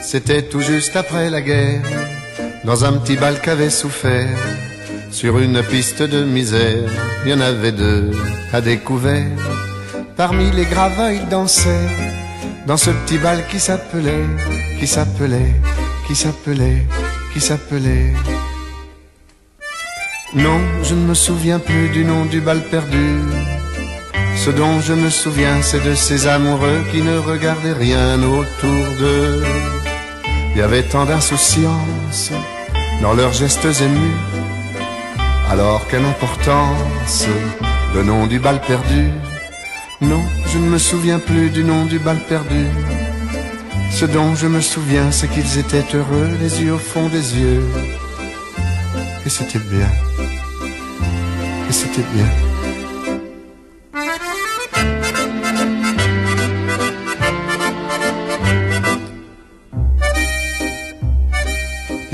C'était tout juste après la guerre, dans un petit bal qu'avait souffert. Sur une piste de misère, il y en avait deux à découvert. Parmi les gravats, ils dansaient dans ce petit bal qui s'appelait, qui s'appelait, qui s'appelait, qui s'appelait. Non, je ne me souviens plus du nom du bal perdu. Ce dont je me souviens, c'est de ces amoureux qui ne regardaient rien autour d'eux. Il y avait tant d'insouciance dans leurs gestes émus. Alors quelle importance, le nom du bal perdu. Non, je ne me souviens plus du nom du bal perdu. Ce dont je me souviens, c'est qu'ils étaient heureux, les yeux au fond des yeux. Et c'était bien. Et c'était bien.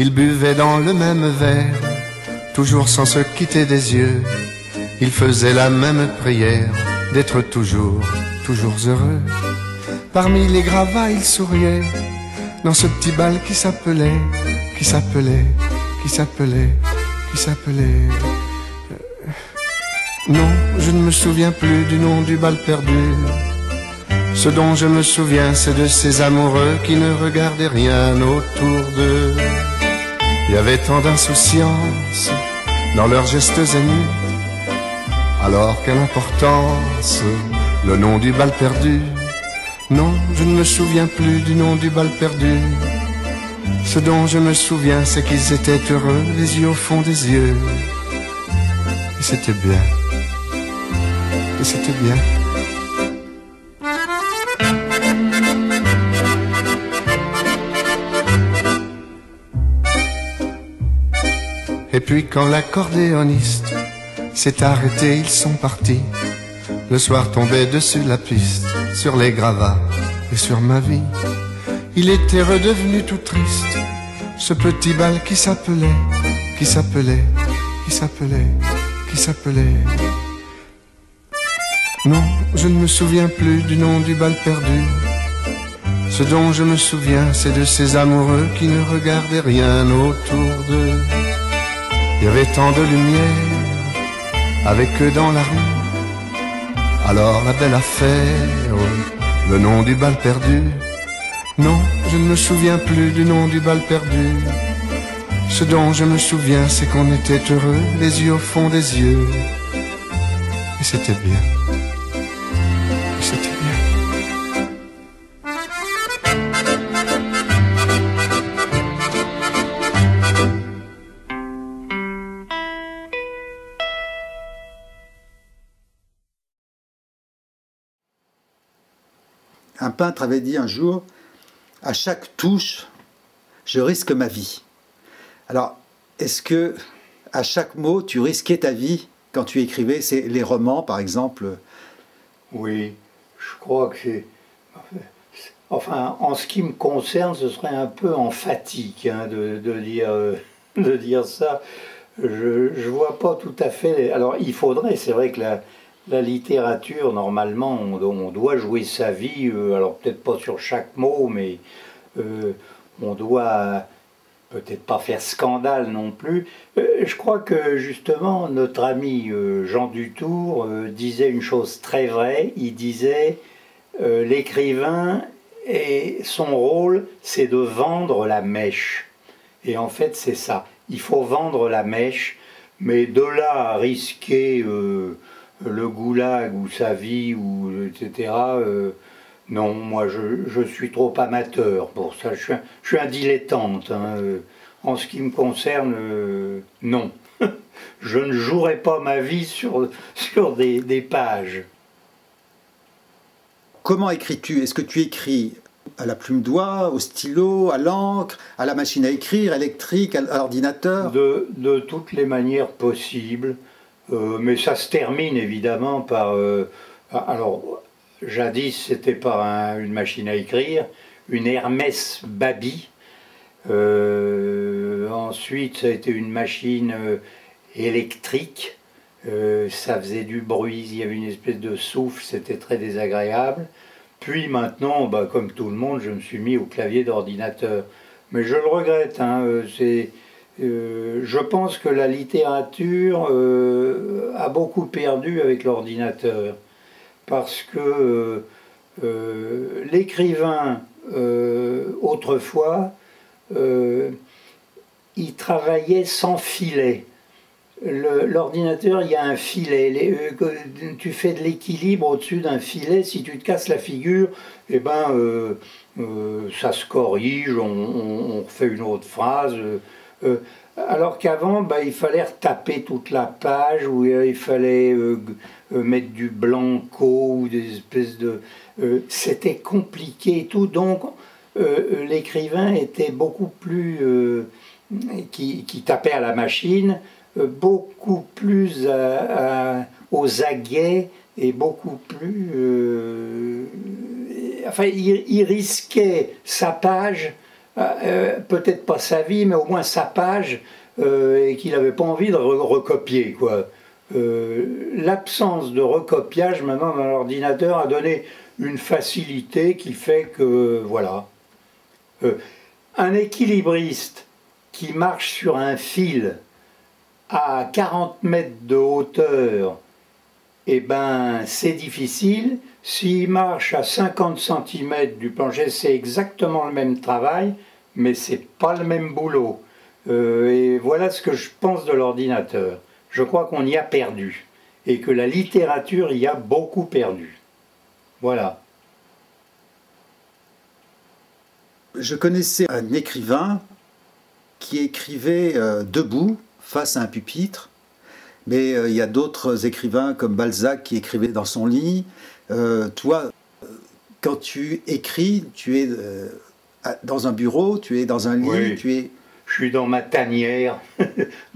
Ils buvaient dans le même verre, toujours sans se quitter des yeux. Ils faisaient la même prière, d'être toujours, toujours heureux. Parmi les gravats, ils souriaient, dans ce petit bal qui s'appelait, qui s'appelait, qui s'appelait, qui s'appelait. Non, je ne me souviens plus du nom du bal perdu. Ce dont je me souviens, c'est de ces amoureux qui ne regardaient rien autour d'eux. Il y avait tant d'insouciance dans leurs gestes émus. Alors quelle importance, le nom du bal perdu. Non, je ne me souviens plus du nom du bal perdu. Ce dont je me souviens, c'est qu'ils étaient heureux, les yeux au fond des yeux. Et c'était bien. Et c'était bien. Et puis quand l'accordéoniste s'est arrêté, ils sont partis. Le soir tombait dessus la piste, sur les gravats et sur ma vie. Il était redevenu tout triste, ce petit bal qui s'appelait, qui s'appelait, qui s'appelait, qui s'appelait. Non, je ne me souviens plus du nom du bal perdu. Ce dont je me souviens, c'est de ces amoureux qui ne regardaient rien autour d'eux. Il y avait tant de lumière avec eux dans la rue. Alors la belle affaire, le nom du bal perdu. Non, je ne me souviens plus du nom du bal perdu. Ce dont je me souviens, c'est qu'on était heureux, les yeux au fond des yeux. Et c'était bien. Et c'était bien. Un peintre avait dit un jour, à chaque touche, je risque ma vie. Alors, est-ce que à chaque mot, tu risquais ta vie quand tu écrivais les romans, par exemple? Oui, je crois que c'est... Enfin, en ce qui me concerne, ce serait un peu emphatique hein, de dire ça. Je vois pas tout à fait... Alors, il faudrait, c'est vrai que la littérature, normalement, on doit jouer sa vie, alors peut-être pas sur chaque mot, mais on doit peut-être pas faire scandale non plus. Je crois que justement, notre ami Jean Dutour disait une chose très vraie. Il disait l'écrivain, et son rôle, c'est de vendre la mèche. Et en fait, c'est ça. Il faut vendre la mèche, mais de là à risquer... le goulag ou sa vie, ou etc. Non, moi je suis trop amateur pour ça. Je suis un dilettante. Hein. En ce qui me concerne, non. Je ne jouerai pas ma vie sur des pages. Comment écris-tu? Est-ce que tu écris à la plume doigt, au stylo, à l'encre, à la machine à écrire, électrique, à l'ordinateur? De toutes les manières possibles. Mais ça se termine évidemment par... alors, jadis c'était par une machine à écrire, une Hermès Baby. Ensuite ça a été une machine électrique. Ça faisait du bruit, il y avait une espèce de souffle, c'était très désagréable. Puis maintenant, bah, comme tout le monde, je me suis mis au clavier d'ordinateur. Mais je le regrette, hein, je pense que la littérature a beaucoup perdu avec l'ordinateur. Parce que l'écrivain, autrefois, il travaillait sans filet. L'ordinateur, il y a un filet. Tu fais de l'équilibre au-dessus d'un filet. Si tu te casses la figure, eh ben, ça se corrige, on refait une autre phrase. Alors qu'avant, bah, il fallait retaper toute la page, ou il fallait mettre du blanco, ou des espèces de... C'était compliqué et tout. Donc, l'écrivain était beaucoup plus... qui tapait à la machine, beaucoup plus aux aguets et beaucoup plus... enfin, il risquait sa page, peut-être pas sa vie, mais au moins sa page, et qu'il n'avait pas envie de recopier, quoi. L'absence de recopiage maintenant dans l'ordinateur a donné une facilité qui fait que, voilà. Un équilibriste qui marche sur un fil à 40 mètres de hauteur, eh ben, c'est difficile. S'il marche à 50 cm du plancher, c'est exactement le même travail, mais c'est pas le même boulot. Et voilà ce que je pense de l'ordinateur. Je crois qu'on y a perdu, et que la littérature y a beaucoup perdu. Voilà. Je connaissais un écrivain qui écrivait debout, face à un pupitre, mais il y a d'autres écrivains comme Balzac qui écrivaient dans son lit. Toi, quand tu écris, tu es dans un bureau, tu es dans un lit, oui. tu es... Je suis dans ma tanière,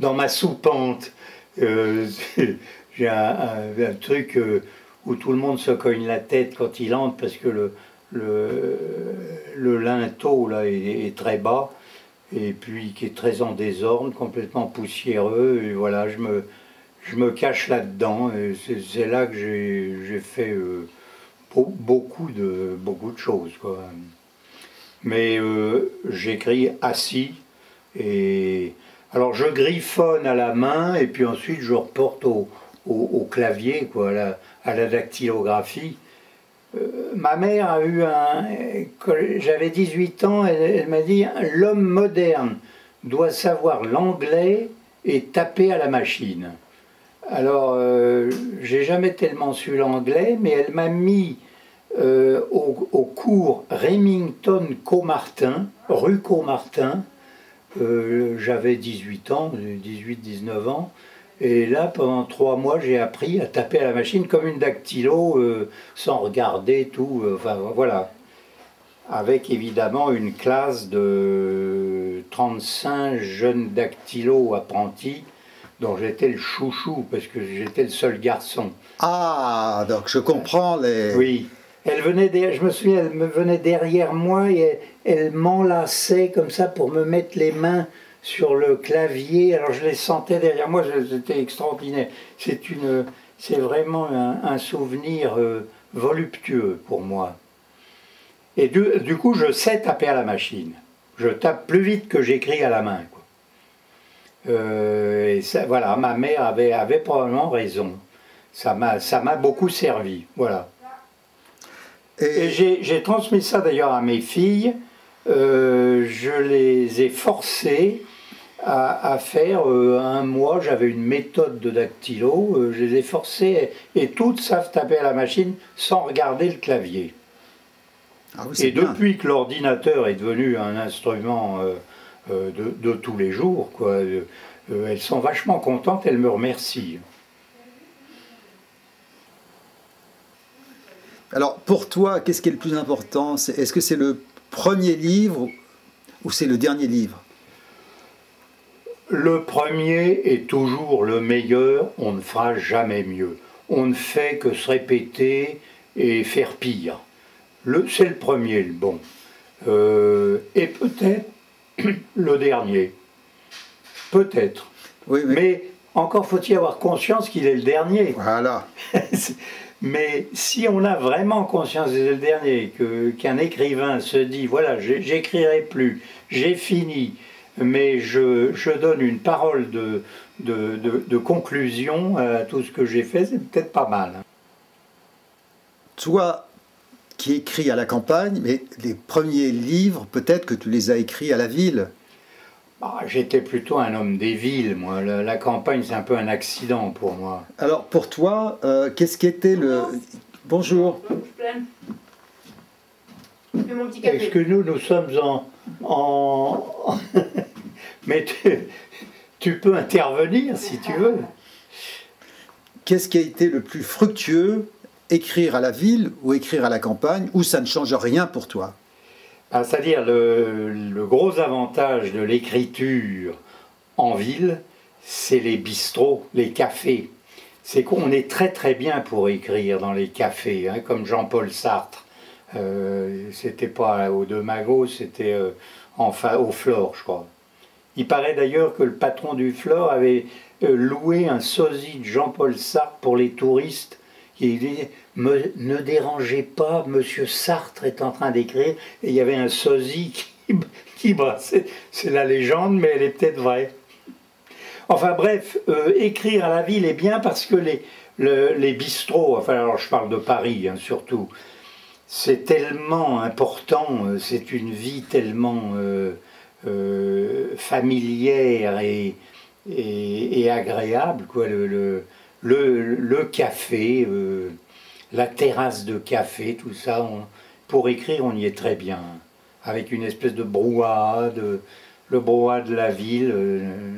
dans ma soupente. J'ai un truc où tout le monde se cogne la tête quand il entre, parce que le linteau là est très bas, et puis qui est très en désordre, complètement poussiéreux, et voilà, je me cache là-dedans, et c'est là que j'ai fait beaucoup de choses, quoi. Mais j'écris assis, et alors je griffonne à la main, et puis ensuite je reporte au clavier, quoi, à la dactylographie. Ma mère a eu j'avais 18 ans, elle m'a dit « L'homme moderne doit savoir l'anglais et taper à la machine ». Alors, j'ai jamais tellement su l'anglais, mais elle m'a mis au cours Remington-Caumartin, rue Caumartin. J'avais 18 ans, 18-19 ans. Et là, pendant 3 mois, j'ai appris à taper à la machine comme une dactylo, sans regarder tout, enfin voilà. Avec évidemment une classe de 35 jeunes dactylos apprentis, dont j'étais le chouchou, parce que j'étais le seul garçon. Ah, donc je comprends les... Oui. Je me souviens, elle me venait derrière moi et elle m'enlaçait comme ça pour me mettre les mains sur le clavier. Alors je les sentais derrière moi, c'était extraordinaire. C'est vraiment un souvenir voluptueux pour moi. Et du coup, je sais taper à la machine. Je tape plus vite que j'écris à la main, quoi. Et ça, voilà, ma mère avait probablement raison. Ça m'a beaucoup servi, voilà. Et j'ai transmis ça d'ailleurs à mes filles. Je les ai forcées à faire un mois. J'avais une méthode de dactylo. Je les ai forcées et toutes savent taper à la machine sans regarder le clavier. Ah oui, et bien. Depuis que l'ordinateur est devenu un instrument de tous les jours, quoi, elles sont vachement contentes, elles me remercient. Alors, pour toi, qu'est-ce qui est le plus important? Est-ce que c'est le premier livre ou c'est le dernier livre? Le premier est toujours le meilleur, on ne fera jamais mieux. On ne fait que se répéter et faire pire. C'est le premier, le bon. Et peut-être le dernier. Peut-être. Oui, mais encore faut-il avoir conscience qu'il est le dernier. Voilà. Mais si on a vraiment conscience, c'est le dernier, qu'un écrivain se dit, voilà, j'écrirai plus, j'ai fini, mais je donne une parole de conclusion à tout ce que j'ai fait, c'est peut-être pas mal. Toi qui écris à la campagne, mais les premiers livres, peut-être que tu les as écrits à la ville. J'étais plutôt un homme des villes, moi. La campagne, c'est un peu un accident pour moi. Alors, pour toi, qu'est-ce qui était le... Bonjour. Mon petit café. Est-ce que nous sommes en... Mais tu peux intervenir si tu veux. Qu'est-ce qui a été le plus fructueux, écrire à la ville ou écrire à la campagne, ou ça ne change rien pour toi? C'est-à-dire le gros avantage de l'écriture en ville, c'est les bistrots, les cafés. C'est qu'on est très très bien pour écrire dans les cafés, hein, comme Jean-Paul Sartre. C'était pas au De Mago, c'était enfin au Flore, je crois. Il paraît d'ailleurs que le patron du Flore avait loué un sosie de Jean-Paul Sartre pour les touristes. Il disait « Ne dérangez pas, monsieur Sartre est en train d'écrire ». Et il y avait un sosie qui brassait. C'est la légende, mais elle est peut-être vraie. Enfin bref, écrire à la ville est bien parce que les bistrots, enfin alors je parle de Paris hein, surtout, c'est tellement important, c'est une vie tellement familière et agréable, quoi, le café, la terrasse de café, tout ça, pour écrire on y est très bien, avec une espèce de brouhaha, le brouhaha de la ville,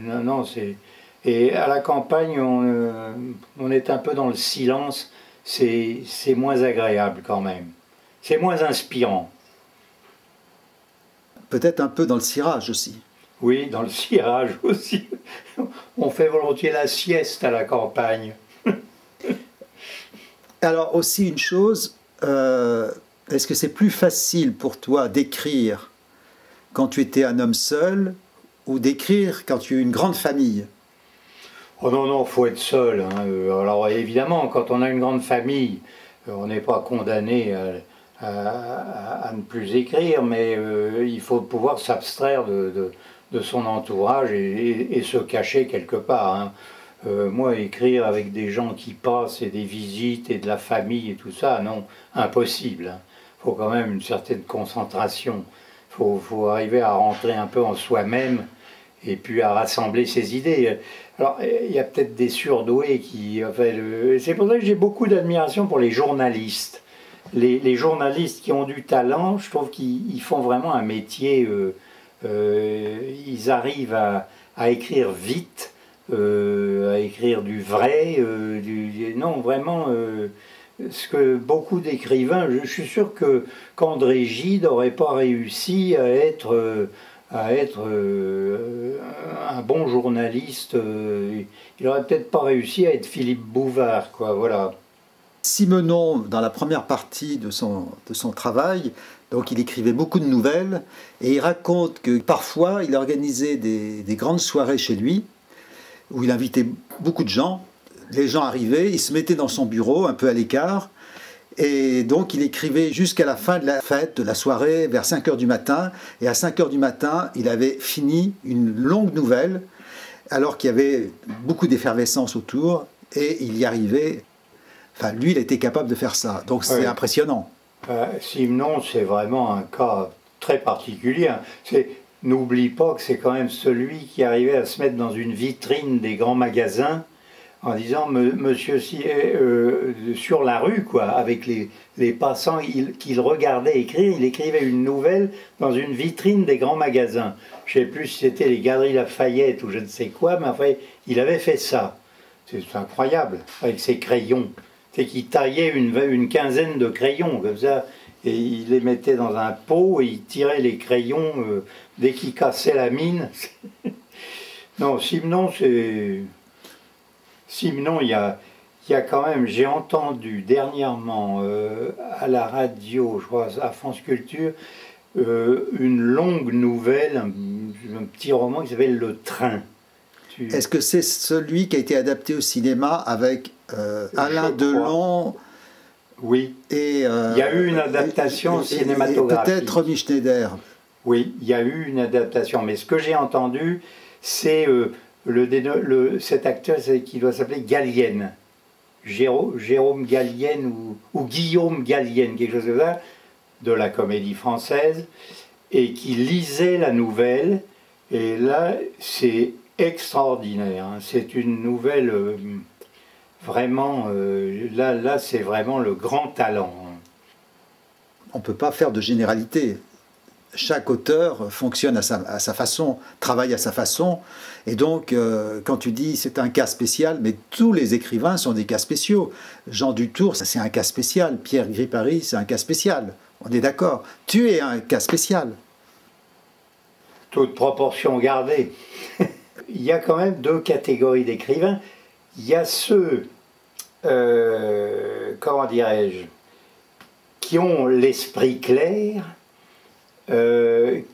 non, c'est... Et à la campagne, on est un peu dans le silence, c'est moins agréable quand même, c'est moins inspirant. Peut-être un peu dans le cirage aussi. Oui, dans le cirage aussi. On fait volontiers la sieste à la campagne. Alors aussi une chose, est-ce que c'est plus facile pour toi d'écrire quand tu étais un homme seul ou d'écrire quand tu as une grande famille? Oh non, non, il faut être seul. Hein. Alors évidemment, quand on a une grande famille, on n'est pas condamné à ne plus écrire, mais il faut pouvoir s'abstraire de son entourage et se cacher quelque part. Hein. Moi, écrire avec des gens qui passent et des visites et de la famille et tout ça, non, impossible. Hein. Faut quand même une certaine concentration. Faut arriver à rentrer un peu en soi-même et puis à rassembler ses idées. Alors, il y a peut-être des surdoués qui... Enfin, c'est pour ça que j'ai beaucoup d'admiration pour les journalistes. Les journalistes qui ont du talent, je trouve qu'ils font vraiment un métier... ils arrivent à écrire vite, à écrire du vrai, non, vraiment... ce que beaucoup d'écrivains, je suis sûr qu'André Gide n'aurait pas réussi à être un bon journaliste, il n'aurait peut-être pas réussi à être Philippe Bouvard, quoi, voilà. Simenon, dans la première partie de son travail, donc il écrivait beaucoup de nouvelles, et il raconte que parfois il organisait des grandes soirées chez lui, où il invitait beaucoup de gens. Les gens arrivaient, il se mettait dans son bureau, un peu à l'écart, et donc il écrivait jusqu'à la fin de la fête, de la soirée, vers 5 h du matin, et à 5 h du matin, il avait fini une longue nouvelle, alors qu'il y avait beaucoup d'effervescence autour, et il y arrivait, enfin lui il était capable de faire ça, donc c'est impressionnant. Simenon, c'est vraiment un cas très particulier. N'oublie pas que c'est quand même celui qui arrivait à se mettre dans une vitrine des grands magasins en disant monsieur sur la rue, quoi, avec les passants qu'il regardait écrire, il écrivait une nouvelle dans une vitrine des grands magasins. Je ne sais plus si c'était les Galeries Lafayette ou je ne sais quoi, mais enfin, il avait fait ça. C'est incroyable, avec ses crayons. C'est qu'il taillait une quinzaine de crayons, comme ça, et il les mettait dans un pot, et il tirait les crayons dès qu'il cassait la mine. Non, Simenon, c'est... Simenon, il y a quand même, j'ai entendu dernièrement à la radio, je crois, à France Culture, une longue nouvelle, un petit roman qui s'appelle Le Train. Est-ce que c'est celui qui a été adapté au cinéma avec Alain Delon Oui. Et, il y a eu une adaptation cinématographique. Peut-être Romy Schneider. Oui, il y a eu une adaptation. Mais ce que j'ai entendu, c'est cet acteur qui doit s'appeler Gallienne. Jérôme Gallienne ou Guillaume Gallienne, quelque chose comme ça, de la Comédie Française, et qui lisait la nouvelle. Et là, c'est extraordinaire. Hein. C'est une nouvelle vraiment. Là, c'est vraiment le grand talent. Hein. On ne peut pas faire de généralité. Chaque auteur fonctionne à sa façon, travaille à sa façon. Et donc, quand tu dis c'est un cas spécial, mais tous les écrivains sont des cas spéciaux. Jean Dutour, c'est un cas spécial. Pierre Gripari, c'est un cas spécial. On est d'accord. Tu es un cas spécial. Toute proportion gardée. Il y a quand même deux catégories d'écrivains. Il y a ceux, comment dirais-je, qui ont l'esprit clair,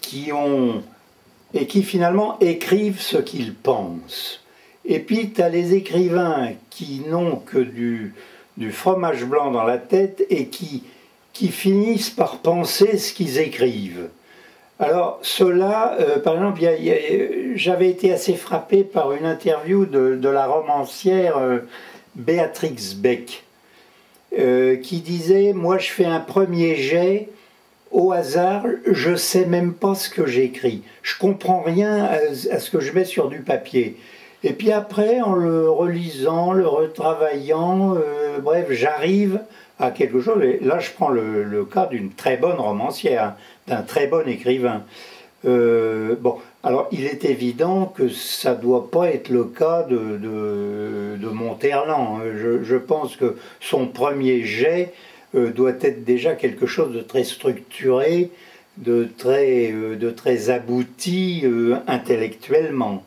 qui finalement écrivent ce qu'ils pensent. Et puis tu as les écrivains qui n'ont que du fromage blanc dans la tête et qui finissent par penser ce qu'ils écrivent. Alors ceux-là, par exemple, j'avais été assez frappé par une interview de la romancière Béatrix Beck, qui disait « Moi je fais un premier jet, au hasard, je ne sais même pas ce que j'écris. Je ne comprends rien à ce que je mets sur du papier. Et puis après, en le relisant, le retravaillant, bref, j'arrive à quelque chose. Et là, je prends le cas d'une très bonne romancière, d'un très bon écrivain. Bon, alors il est évident que ça ne doit pas être le cas de Monterland. Je pense que son premier jet doit être déjà quelque chose de très structuré, de très abouti intellectuellement.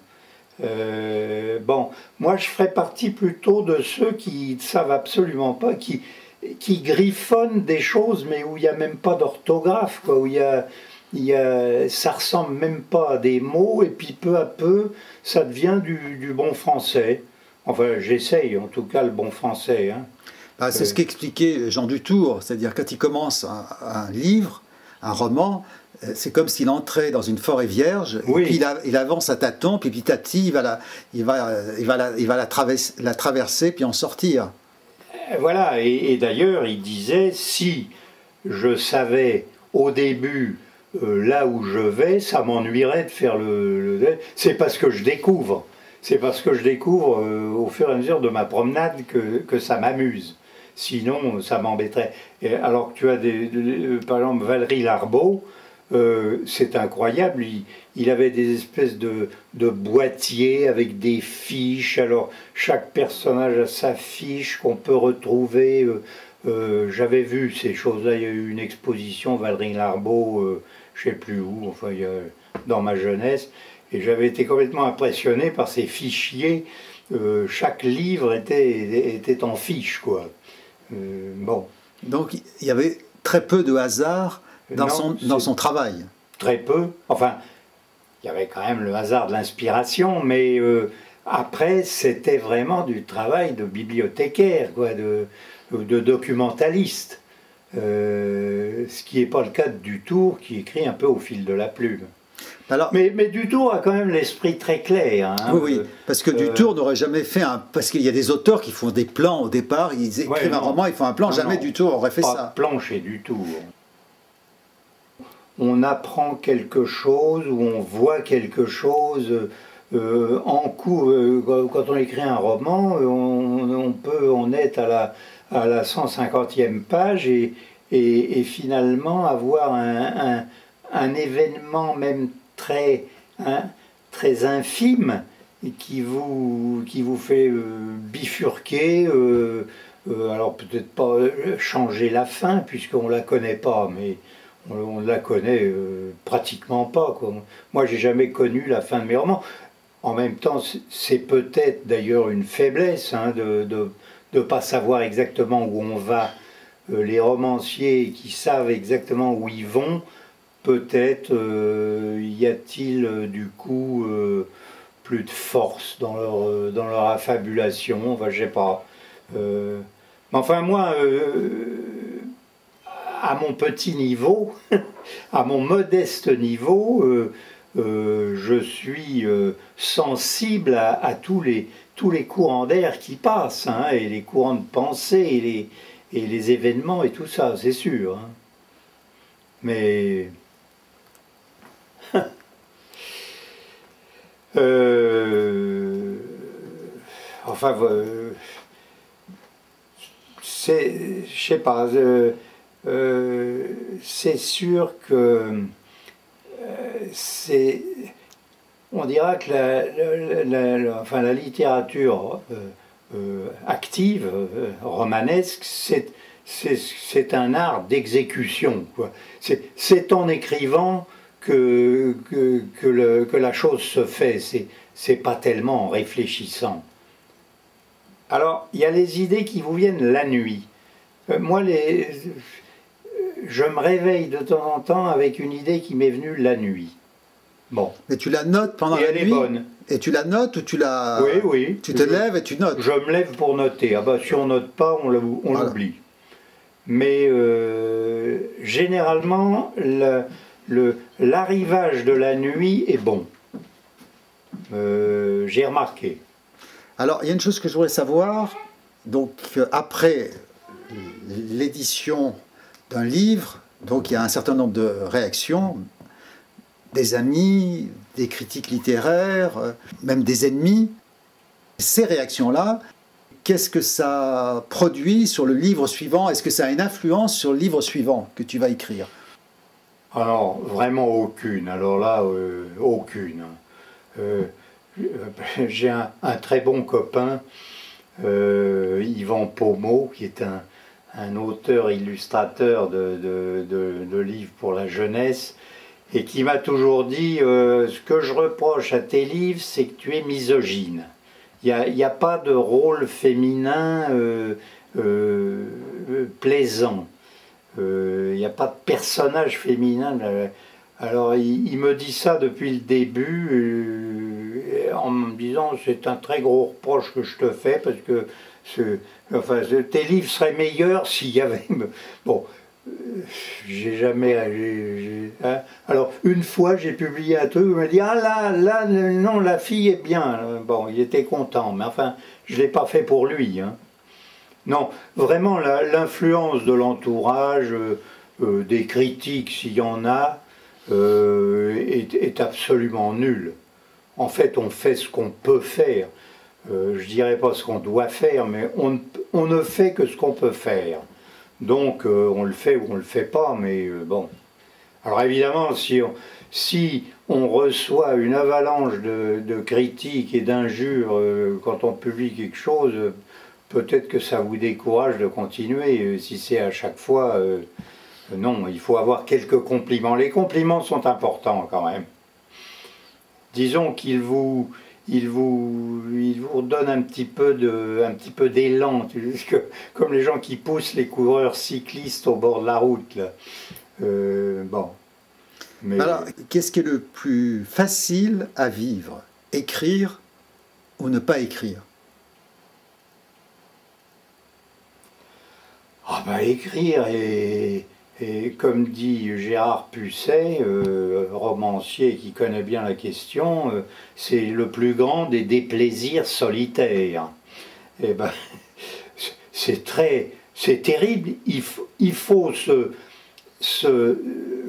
Bon, moi je ferais partie plutôt de ceux qui ne savent absolument pas, qui griffonnent des choses, mais où il n'y a même pas d'orthographe, quoi, où ça ressemble même pas à des mots, et puis peu à peu, ça devient du bon français. Enfin, j'essaye en tout cas le bon français. Hein. Ah, c'est ce qu'expliquait Jean Dutour, c'est-à-dire quand il commence un livre, un roman, c'est comme s'il entrait dans une forêt vierge, oui. Et puis il avance à tâtons, puis petit à petit il va la traverser, puis en sortir. Voilà, et d'ailleurs il disait, si je savais au début là où je vais, ça m'ennuierait de faire c'est parce que je découvre. C'est parce que je découvre au fur et à mesure de ma promenade que ça m'amuse. Sinon, ça m'embêterait. Alors que tu as par exemple Valéry Larbaud, c'est incroyable. Il avait des espèces de boîtiers avec des fiches. Alors chaque personnage a sa fiche qu'on peut retrouver. J'avais vu ces choses-là. Il y a eu une exposition Valéry Larbaud, je ne sais plus où, enfin dans ma jeunesse. Et j'avais été complètement impressionné par ces fichiers. Chaque livre était en fiche, quoi. Bon. Donc il y avait très peu de hasard dans son travail. Très peu. Enfin, il y avait quand même le hasard de l'inspiration, mais après, c'était vraiment du travail de bibliothécaire, quoi, de documentaliste. Ce qui n'est pas le cas de Dutour, qui écrit un peu au fil de la plume. Alors, mais Dutour a quand même l'esprit très clair. Hein, oui, parce que Dutour n'aurait jamais fait un... Parce qu'il y a des auteurs qui font des plans au départ, ils écrivent un roman, ils font un plan, jamais Dutour aurait fait ça. Pas de plan chez Dutour. On apprend quelque chose, ou on voit quelque chose en cours. Quand on écrit un roman, on peut en être à la 150e page et finalement avoir un événement même très infime qui vous fait bifurquer, alors peut-être pas changer la fin puisqu'on ne la connaît pas, mais on la connaît pratiquement pas, quoi. Moi j'ai jamais connu la fin de mes romans. En même temps c'est peut-être d'ailleurs une faiblesse, hein, de ne pas savoir exactement où on va. Les romanciers qui savent exactement où ils vont, peut-être y a-t-il du coup plus de force dans leur affabulation, enfin je sais pas. Enfin, moi, à mon petit niveau, à mon modeste niveau, je suis sensible à tous les courants d'air qui passent, hein, et les courants de pensée, et les événements et tout ça, c'est sûr. Hein. Mais... enfin, je sais pas, c'est sûr que on dira que enfin, la littérature active, romanesque, c'est un art d'exécution. C'est en écrivant que la chose se fait, c'est pas tellement en réfléchissant. Alors, il y a les idées qui vous viennent la nuit. Moi, je me réveille de temps en temps avec une idée qui m'est venue la nuit. Bon. Mais tu la notes pendant la nuit? Et elle est bonne. Et tu la notes ou tu la... Oui, oui. Tu te lèves et tu notes? Je me lève pour noter. Ah bah, si on note pas, on l'oublie. Mais généralement, l'arrivage de la nuit est bon. J'ai remarqué. Alors, il y a une chose que je voudrais savoir. Donc, après l'édition d'un livre, donc il y a un certain nombre de réactions, des amis, des critiques littéraires, même des ennemis. Ces réactions-là, qu'est-ce que ça produit sur le livre suivant? Est-ce que ça a une influence sur le livre suivant que tu vas écrire? Alors, vraiment aucune. Alors là, aucune. J'ai un très bon copain, Yvan Pommeau, qui est un auteur illustrateur de livres pour la jeunesse, et qui m'a toujours dit ce que je reproche à tes livres, c'est que tu es misogyne. Il n'y a pas de rôle féminin plaisant. Il n'y a pas de personnage féminin. Alors il me dit ça depuis le début, en me disant c'est un très gros reproche que je te fais, parce que enfin, tes livres seraient meilleurs s'il y avait... Bon, j'ai jamais... hein. Alors une fois j'ai publié un truc, il m'a dit ah là, non, la fille est bien. Bon, il était content, mais enfin, je ne l'ai pas fait pour lui. Hein. Non, vraiment, l'influence de l'entourage, des critiques, s'il y en a, est absolument nulle. En fait, on fait ce qu'on peut faire. Je dirais pas ce qu'on doit faire, mais on ne fait que ce qu'on peut faire. Donc, on le fait ou on le fait pas, mais bon. Alors évidemment, si on reçoit une avalanche de critiques et d'injures quand on publie quelque chose, peut-être que ça vous décourage de continuer. Si c'est à chaque fois... non, il faut avoir quelques compliments. Les compliments sont importants quand même. Disons qu'ils vous donnent un petit peu d'élan, comme les gens qui poussent les coureurs cyclistes au bord de la route. Là. Bon. Mais... Alors, qu'est-ce qui est le plus facile à vivre? Écrire ou ne pas écrire? Ah bah écrire et comme dit Gérard Pusset, romancier qui connaît bien la question, c'est le plus grand des déplaisirs solitaires. Et ben, c'est terrible. Il faut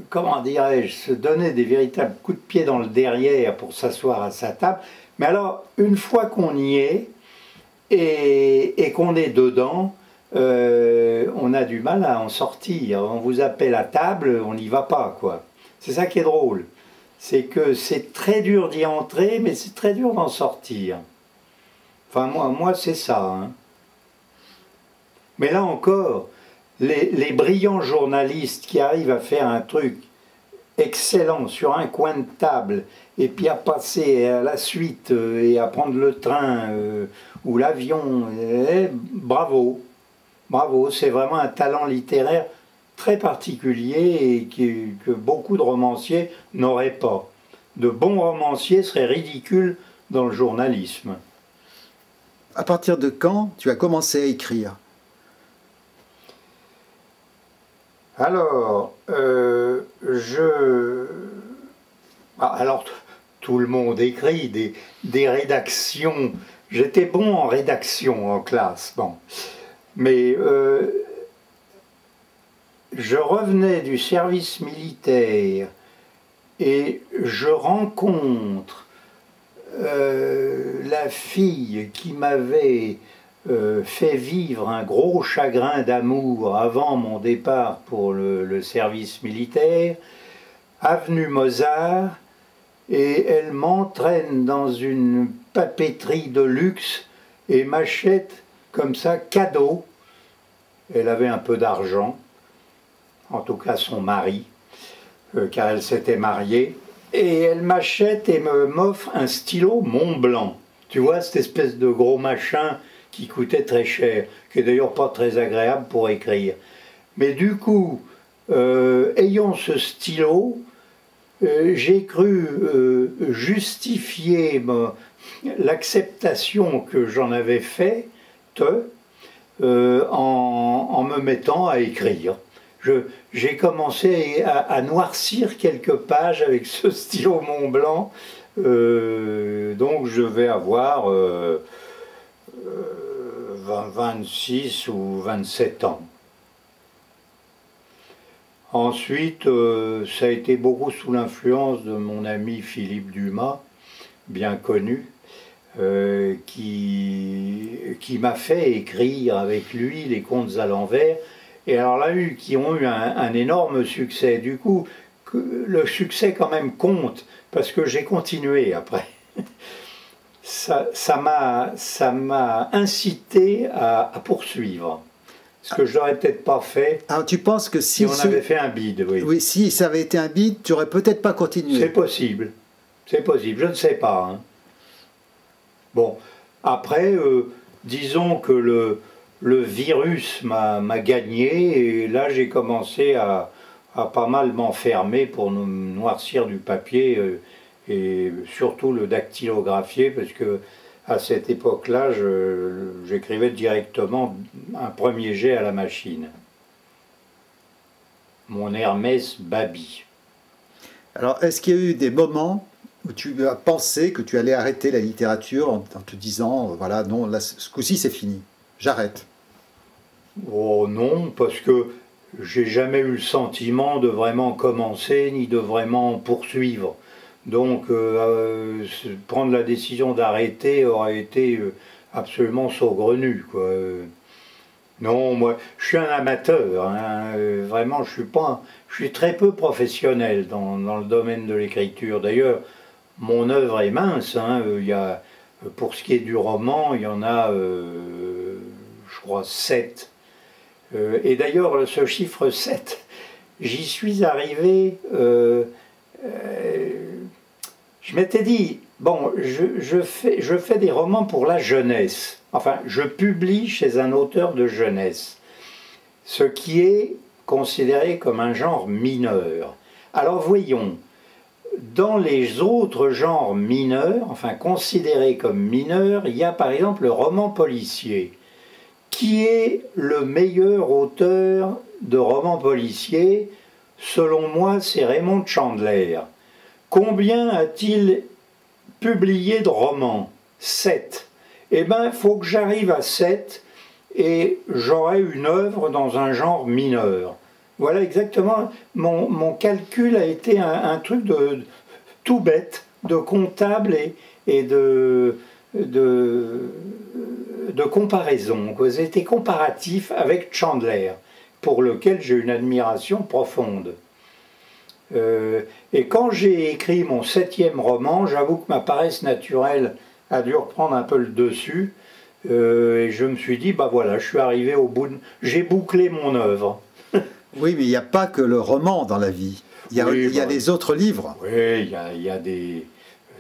comment dirais-je, se donner des véritables coups de pied dans le derrière pour s'asseoir à sa table. Mais alors, une fois qu'on y est et qu'on est dedans, on a du mal à en sortir. On vous appelle à table, on n'y va pas, quoi. C'est ça qui est drôle. C'est que c'est très dur d'y entrer, mais c'est très dur d'en sortir. Enfin, moi c'est ça. Hein. Mais là encore, les brillants journalistes qui arrivent à faire un truc excellent sur un coin de table, et puis à passer à la suite, et à prendre le train ou l'avion, bravo. Bravo, c'est vraiment un talent littéraire très particulier et que beaucoup de romanciers n'auraient pas. De bons romanciers seraient ridicules dans le journalisme. À partir de quand tu as commencé à écrire? Alors, alors, tout le monde écrit des rédactions. J'étais bon en rédaction en classe, bon. Mais je revenais du service militaire et je rencontre la fille qui m'avait fait vivre un gros chagrin d'amour avant mon départ pour le service militaire, avenue Mozart, et elle m'entraîne dans une papeterie de luxe et m'achète comme ça cadeau. Elle avait un peu d'argent, en tout cas son mari, car elle s'était mariée, et elle m'achète et m'offre un stylo Montblanc. Tu vois, cette espèce de gros machin qui coûtait très cher, qui est d'ailleurs pas très agréable pour écrire. Mais du coup, ayant ce stylo, j'ai cru justifier l'acceptation que j'en avais faite en me mettant à écrire. J'ai commencé à noircir quelques pages avec ce stylo Montblanc, donc je vais avoir 26 ou 27 ans. Ensuite, ça a été beaucoup sous l'influence de mon ami Philippe Dumas, bien connu, qui m'a fait écrire avec lui les contes à l'envers, et alors là, qui ont eu un énorme succès. Du coup, le succès quand même compte, parce que j'ai continué après. Ça m'a incité à poursuivre. Ce que je n'aurais peut-être pas fait. Alors tu penses que si on avait fait un bide, oui. Oui, si ça avait été un bide, tu n'aurais peut-être pas continué. C'est possible. C'est possible, je ne sais pas. Hein. Bon, après, disons que le virus m'a gagné, et là j'ai commencé à pas mal m'enfermer pour noircir du papier, et surtout le dactylographier, parce que à cette époque-là, j'écrivais directement un premier jet à la machine. Mon Hermès Babi. Alors, est-ce qu'il y a eu des moments où tu as pensé que tu allais arrêter la littérature en te disant, voilà, non, là, ce coup-ci, c'est fini, j'arrête? Oh non, parce que j'ai jamais eu le sentiment de vraiment commencer, ni de vraiment poursuivre. Donc, prendre la décision d'arrêter aurait été absolument saugrenu, quoi. Non, moi, je suis un amateur, hein, vraiment, je suis très peu professionnel dans le domaine de l'écriture. D'ailleurs, mon œuvre est mince, hein, pour ce qui est du roman, il y en a, je crois, 7. Et d'ailleurs, ce chiffre 7, j'y suis arrivé... je m'étais dit, bon, je fais des romans pour la jeunesse. Enfin, je publie chez un auteur de jeunesse, ce qui est considéré comme un genre mineur. Alors voyons, dans les autres genres mineurs, enfin considérés comme mineurs, il y a par exemple le roman policier. Qui est le meilleur auteur de romans policiers? Selon moi, c'est Raymond Chandler. Combien a-t-il publié de romans? 7. Eh bien, il faut que j'arrive à 7 et j'aurai une œuvre dans un genre mineur. Voilà exactement, mon calcul a été un truc de tout bête, de comptable et de comparaison. C'était comparatif avec Chandler, pour lequel j'ai une admiration profonde. Et quand j'ai écrit mon 7e roman, j'avoue que ma paresse naturelle a dû reprendre un peu le dessus, et je me suis dit, bah voilà, je suis arrivé au bout, j'ai bouclé mon œuvre. Oui, mais il n'y a pas que le roman dans la vie, il y a les autres livres. Oui, il y a des...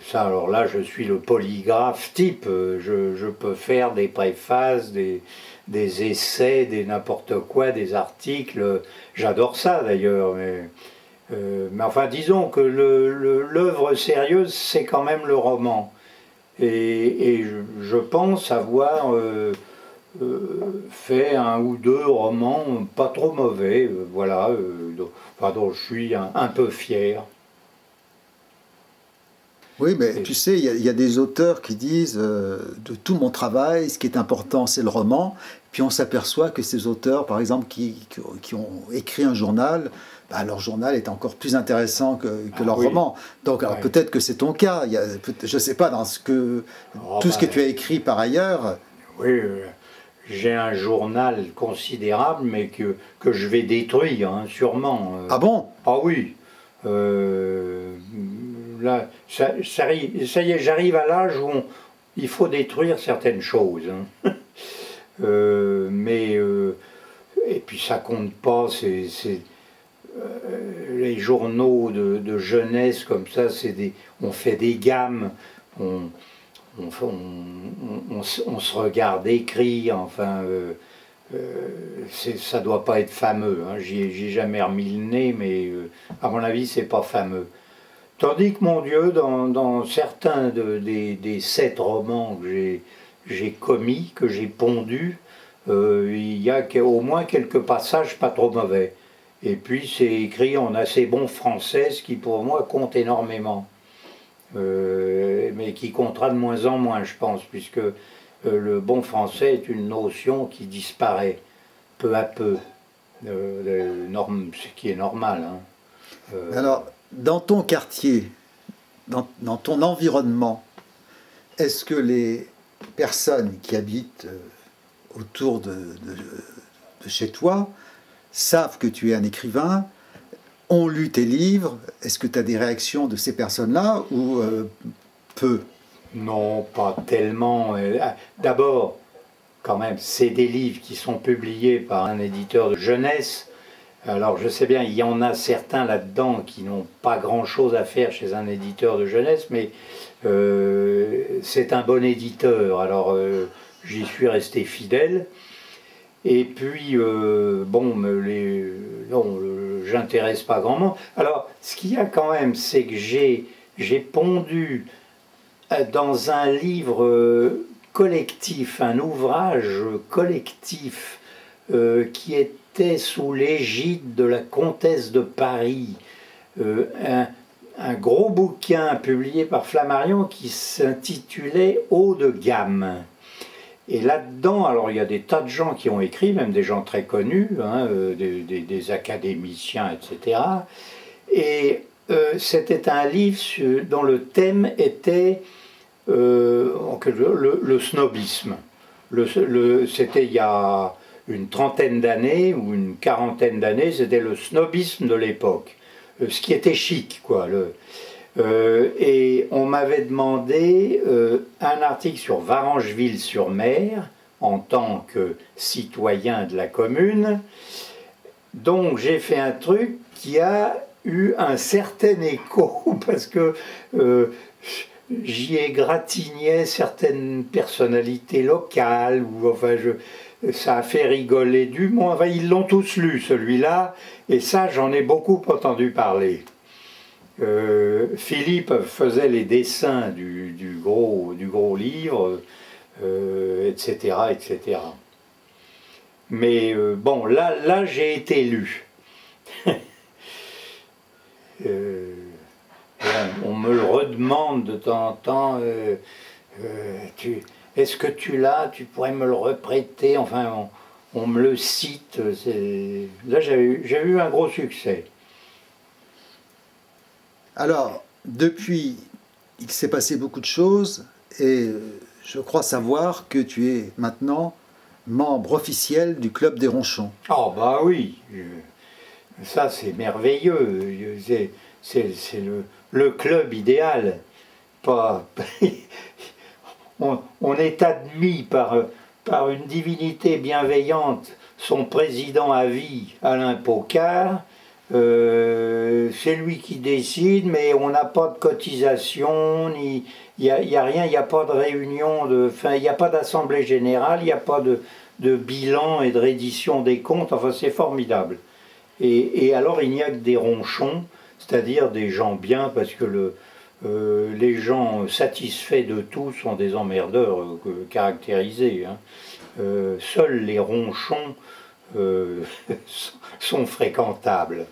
Ça, alors là, je suis le polygraphe type, je peux faire des préfaces, des essais, des n'importe quoi, des articles, j'adore ça d'ailleurs, mais enfin, disons que l'œuvre sérieuse, c'est quand même le roman. Et je pense avoir fait un ou deux romans pas trop mauvais, voilà, dont je suis un peu fier. Oui, mais tu sais, il y a des auteurs qui disent de tout mon travail, ce qui est important, c'est le roman. Puis on s'aperçoit que ces auteurs, par exemple, qui ont écrit un journal, bah, leur journal est encore plus intéressant que leur roman. Donc, alors, peut-être que c'est ton cas. Je ne sais pas, dans ce que, tout ce que tu as écrit par ailleurs. Oui, j'ai un journal considérable, mais que je vais détruire, hein, sûrement. Ah bon? Ah oui. Là, ça y est, j'arrive à l'âge où il faut détruire certaines choses. Hein. Et puis ça compte pas, les journaux de jeunesse comme ça, on fait des gammes, on se regarde écrire, enfin, ça doit pas être fameux. Hein. J'y ai jamais remis le nez, mais à mon avis, c'est pas fameux. Tandis que, mon Dieu, dans certains des 7 romans que j'ai commis, que j'ai pondus, il y a au moins quelques passages pas trop mauvais. Et puis c'est écrit en assez bon français, ce qui pour moi compte énormément. Mais qui comptera de moins en moins, je pense, puisque le bon français est une notion qui disparaît peu à peu, ce qui est normal. Hein. Alors, dans ton quartier, dans ton environnement, est-ce que les personnes qui habitent autour de chez toi savent que tu es un écrivain, ont lu tes livres? Est-ce que tu as des réactions de ces personnes-là ou peu? Non, pas tellement. D'abord, quand même, c'est des livres qui sont publiés par un éditeur de jeunesse. Alors je sais bien, il y en a certains là-dedans qui n'ont pas grand-chose à faire chez un éditeur de jeunesse, mais c'est un bon éditeur, alors j'y suis resté fidèle. Et puis, bon, j'intéresse pas grand monde. Alors, ce qu'il y a quand même, c'est que j'ai pondu dans un livre collectif, un ouvrage collectif qui était sous l'égide de la comtesse de Paris, un gros bouquin publié par Flammarion qui s'intitulait « Haut de gamme ». Et là-dedans, alors il y a des tas de gens qui ont écrit, même des gens très connus, hein, des académiciens, etc. Et c'était un livre dont le thème était le snobisme. C'était il y a une trentaine d'années ou une quarantaine d'années, c'était le snobisme de l'époque, ce qui était chic, quoi. Et on m'avait demandé un article sur Varangeville-sur-Mer en tant que citoyen de la commune. Donc j'ai fait un truc qui a eu un certain écho parce que j'y égratignais certaines personnalités locales, ou enfin ça a fait rigoler du monde. Enfin, ils l'ont tous lu, celui-là, et ça j'en ai beaucoup entendu parler. Philippe faisait les dessins du gros livre, etc., etc. Mais bon, là j'ai été lu. On me le redemande de temps en temps. Est-ce que tu l'as? Tu pourrais me le reprêter? Enfin, on me le cite. Là, j'ai eu un gros succès. Alors, depuis, il s'est passé beaucoup de choses et je crois savoir que tu es maintenant membre officiel du Club des Ronchons. Oh bah oui, ça c'est merveilleux, c'est le club idéal. On est admis par une divinité bienveillante, son président à vie, Alain Pocard. C'est lui qui décide, mais on n'a pas de cotisation, il n'y a rien, il n'y a pas de réunion, il n'y a pas d'assemblée générale, il n'y a pas de bilan et de reddition des comptes, enfin c'est formidable. Et alors il n'y a que des ronchons, c'est-à-dire des gens bien, parce que les gens satisfaits de tout sont des emmerdeurs caractérisés. Hein. seuls les ronchons sont fréquentables.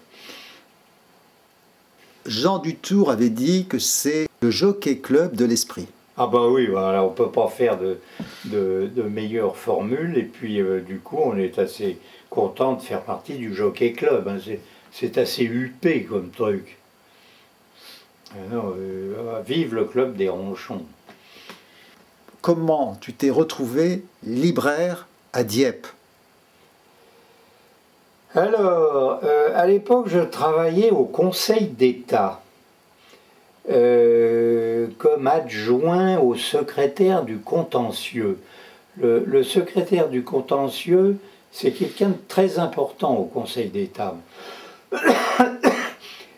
Jean Dutour avait dit que c'est le Jockey Club de l'esprit. Ah bah oui, voilà, on ne peut pas faire de meilleures formules, et puis du coup on est assez content de faire partie du Jockey Club, hein. C'est assez huppé comme truc. Vive le club des ronchons. Comment tu t'es retrouvé libraire à Dieppe? Alors, à l'époque, je travaillais au Conseil d'État comme adjoint au secrétaire du contentieux. Le secrétaire du contentieux, c'est quelqu'un de très important au Conseil d'État.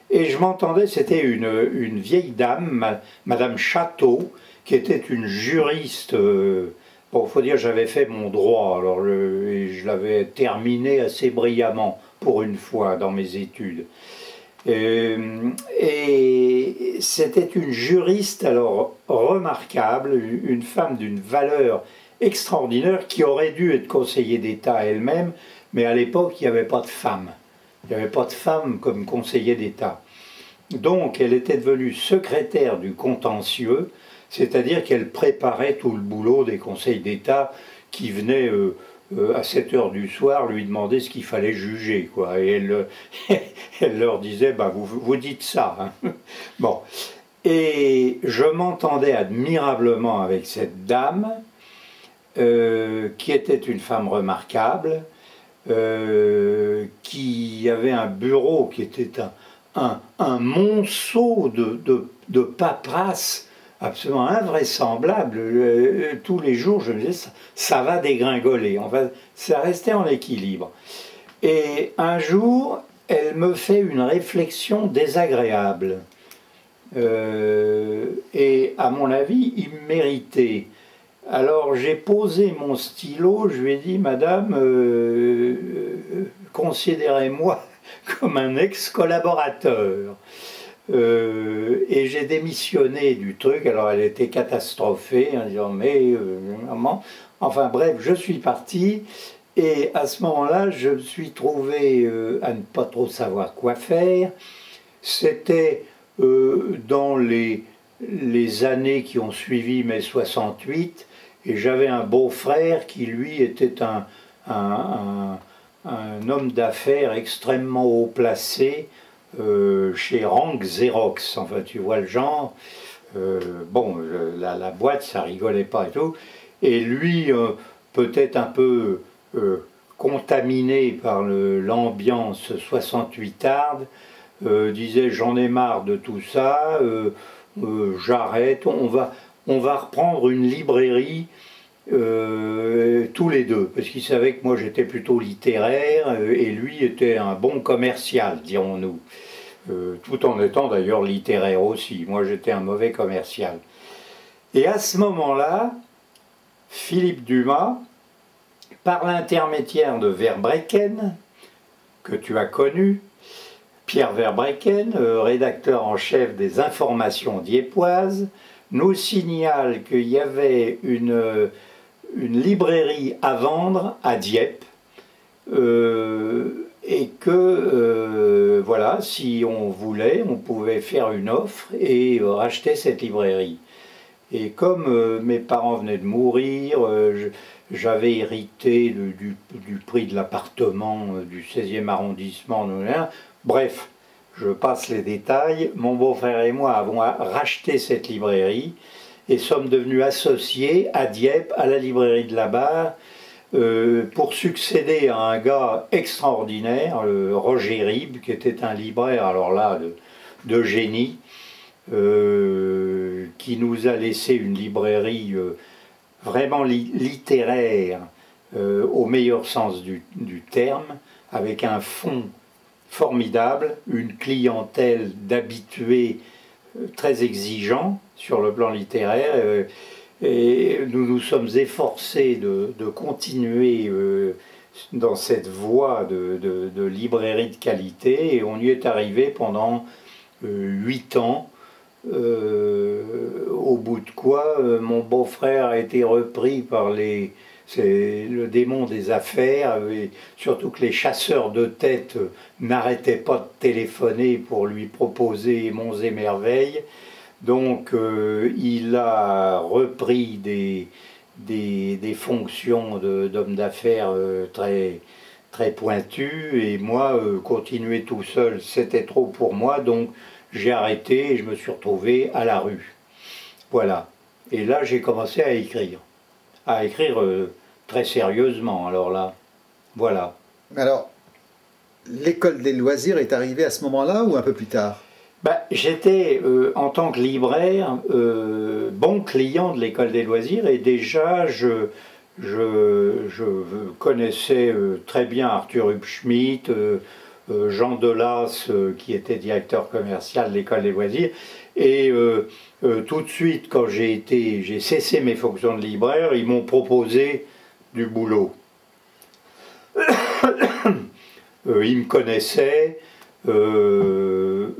Et je m'entendais, c'était une vieille dame, Madame Château, qui était une juriste. Bon, il faut dire, j'avais fait mon droit, alors je l'avais terminé assez brillamment, pour une fois, dans mes études. Et c'était une juriste, alors, remarquable, une femme d'une valeur extraordinaire, qui aurait dû être conseiller d'État elle-même, mais à l'époque, il n'y avait pas de femme. Il n'y avait pas de femme comme conseiller d'État. Donc, elle était devenue secrétaire du contentieux, c'est-à-dire qu'elle préparait tout le boulot des conseils d'État qui venaient à 7 heures du soir lui demander ce qu'il fallait juger, quoi. Et elle leur disait, bah, vous dites ça, hein. Bon. Et je m'entendais admirablement avec cette dame, qui était une femme remarquable, qui avait un bureau qui était un monceau de paperasse absolument invraisemblable. Tous les jours, je me disais, ça va dégringoler, ça restait en équilibre. Et un jour, elle me fait une réflexion désagréable. Et à mon avis, imméritée. Alors j'ai posé mon stylo, je lui ai dit, Madame, considérez-moi comme un ex-collaborateur. Et j'ai démissionné du truc, alors elle était catastrophée, en disant, mais maman, enfin bref, je suis parti, et à ce moment-là, je me suis trouvé à ne pas trop savoir quoi faire. C'était dans les années qui ont suivi mai 68, et j'avais un beau-frère qui, lui, était un homme d'affaires extrêmement haut placé chez Rank Xerox. Enfin, tu vois le genre. Bon, la boîte, ça rigolait pas et tout. Et lui, peut-être un peu contaminé par l'ambiance 68arde, disait, j'en ai marre de tout ça, j'arrête, on va reprendre une librairie tous les deux, parce qu'il savait que moi j'étais plutôt littéraire et lui était un bon commercial, dirons-nous, tout en étant d'ailleurs littéraire aussi. Moi j'étais un mauvais commercial. Et à ce moment-là, Philippe Dumas, par l'intermédiaire de Verbreken, que tu as connu, Pierre Verbreken, rédacteur en chef des Informations dieppoises, nous signale qu'il y avait une librairie à vendre à Dieppe, et que voilà, si on voulait, on pouvait faire une offre et racheter cette librairie. Et comme mes parents venaient de mourir, j'avais hérité du prix de l'appartement du 16e arrondissement, bref, je passe les détails. Mon beau-frère et moi avons racheté cette librairie et sommes devenus associés à Dieppe, à la librairie de la Barre, pour succéder à un gars extraordinaire, Roger Ribes, qui était un libraire, alors là, de génie, qui nous a laissé une librairie vraiment littéraire, au meilleur sens du terme, avec un fond formidable, une clientèle d'habitués très exigeants sur le plan littéraire, et nous nous sommes efforcés de continuer dans cette voie de librairie de qualité, et on y est arrivé pendant 8 ans, au bout de quoi mon beau-frère a été repris par les c'est le démon des affaires, et surtout que les chasseurs de tête n'arrêtaient pas de téléphoner pour lui proposer monts et merveilles. Donc il a repris des fonctions d'homme d'affaires très, très pointues, et moi, continuer tout seul, c'était trop pour moi, donc j'ai arrêté et je me suis retrouvé à la rue. Voilà. Et là, j'ai commencé à écrire très sérieusement, alors là, voilà. Alors, l'école des loisirs est arrivée à ce moment-là ou un peu plus tard? Ben, j'étais, en tant que libraire, bon client de l'école des loisirs, et déjà, je connaissais très bien Arthur Hubschmidt, Jean Delas, qui était directeur commercial de l'école des loisirs, et tout de suite, quand j'ai cessé mes fonctions de libraire, ils m'ont proposé du boulot. Ils me connaissaient, on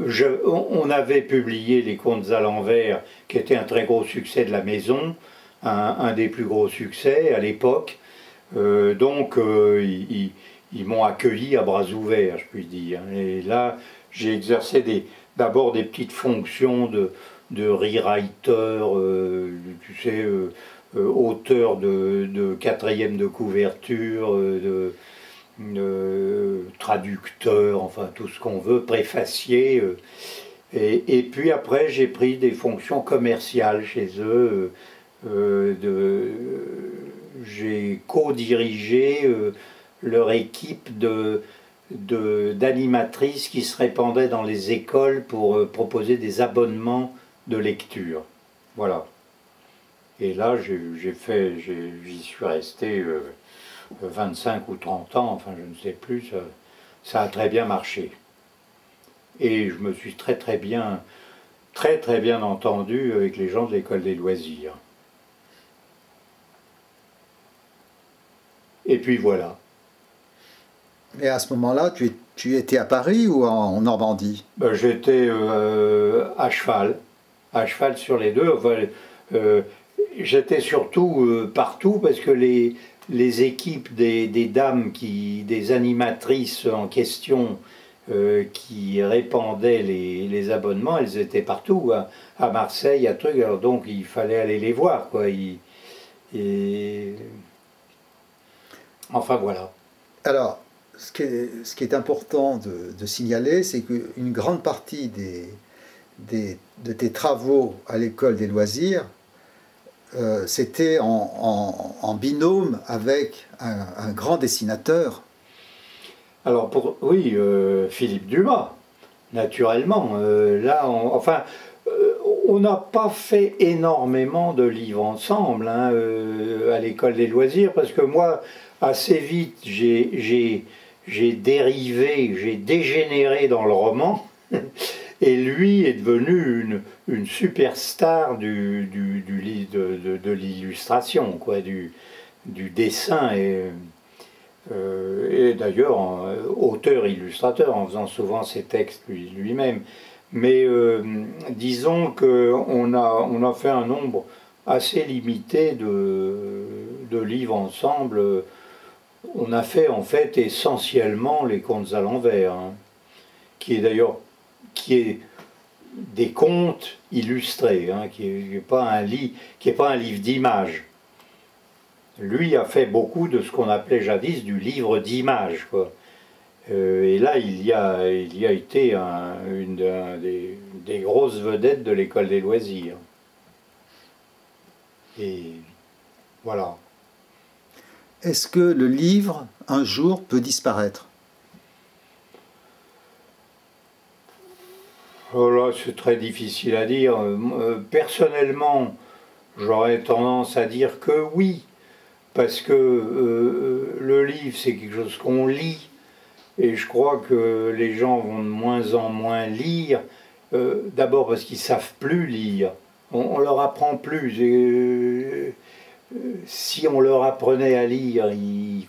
avait publié Les Contes à l'envers, qui était un très gros succès de la maison, un des plus gros succès à l'époque, donc ils m'ont accueilli à bras ouverts, je puis dire. Et là, j'ai exercé d'abord des petites fonctions de rewriter, tu sais, auteur de quatrième de couverture, traducteur, enfin tout ce qu'on veut, préfacier. Et puis après, j'ai pris des fonctions commerciales chez eux. J'ai co-dirigé leur équipe d'animatrices qui se répandaient dans les écoles pour proposer des abonnements de lecture. Voilà. Et là, j'y suis resté 25 ou 30 ans, enfin je ne sais plus, ça a très bien marché. Et je me suis très bien entendu avec les gens de l'école des loisirs. Et puis voilà. Et à ce moment-là, tu étais à Paris ou en Normandie? Ben, j'étais à cheval sur les deux. Enfin, j'étais surtout partout parce que les équipes des dames, des animatrices en question qui répandaient les abonnements, elles étaient partout, à Marseille, à trucs, alors donc il fallait aller les voir, quoi. Enfin voilà. Alors, ce qui est important de signaler, c'est qu'une grande partie de tes travaux à l'école des loisirs, c'était en binôme avec un grand dessinateur. Alors, oui, Philippe Dumas, naturellement. Là, on n'a pas fait énormément de livres ensemble hein, à l'école des loisirs, parce que moi, assez vite, j'ai dérivé, j'ai dégénéré dans le roman, et lui est devenu une superstar de l'illustration, quoi, du dessin, et d'ailleurs auteur-illustrateur, en faisant souvent ses textes lui-même. Mais disons qu'on a fait un nombre assez limité de livres ensemble. On a fait en fait essentiellement Les Contes à l'envers, hein, qui est des contes illustrés, hein, qui n'est pas un livre d'images. Lui a fait beaucoup de ce qu'on appelait jadis du livre d'images, quoi. Et là, il y a été une des grosses vedettes de l'école des loisirs. Et voilà. Est-ce que le livre, un jour, peut disparaître? Oh là, c'est très difficile à dire. Personnellement, j'aurais tendance à dire que oui, parce que le livre, c'est quelque chose qu'on lit, et je crois que les gens vont de moins en moins lire, d'abord parce qu'ils ne savent plus lire. On leur apprend plus. Et, si on leur apprenait à lire, ils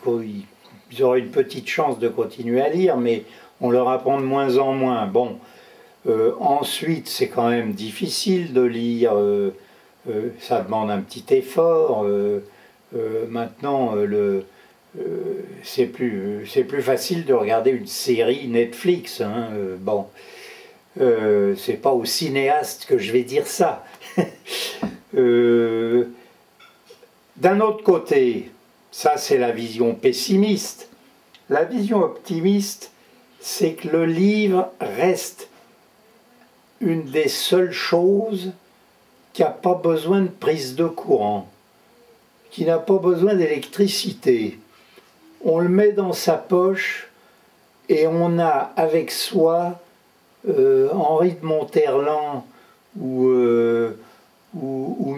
auraient une petite chance de continuer à lire, mais on leur apprend de moins en moins. Bon, ensuite, c'est quand même difficile de lire, ça demande un petit effort. maintenant, c'est plus facile de regarder une série Netflix. Hein, bon, c'est pas au cinéaste que je vais dire ça. D'un autre côté, ça c'est la vision pessimiste. La vision optimiste, c'est que le livre reste une des seules choses qui n'a pas besoin de prise de courant, qui n'a pas besoin d'électricité. On le met dans sa poche et on a avec soi Henri de Monterland ou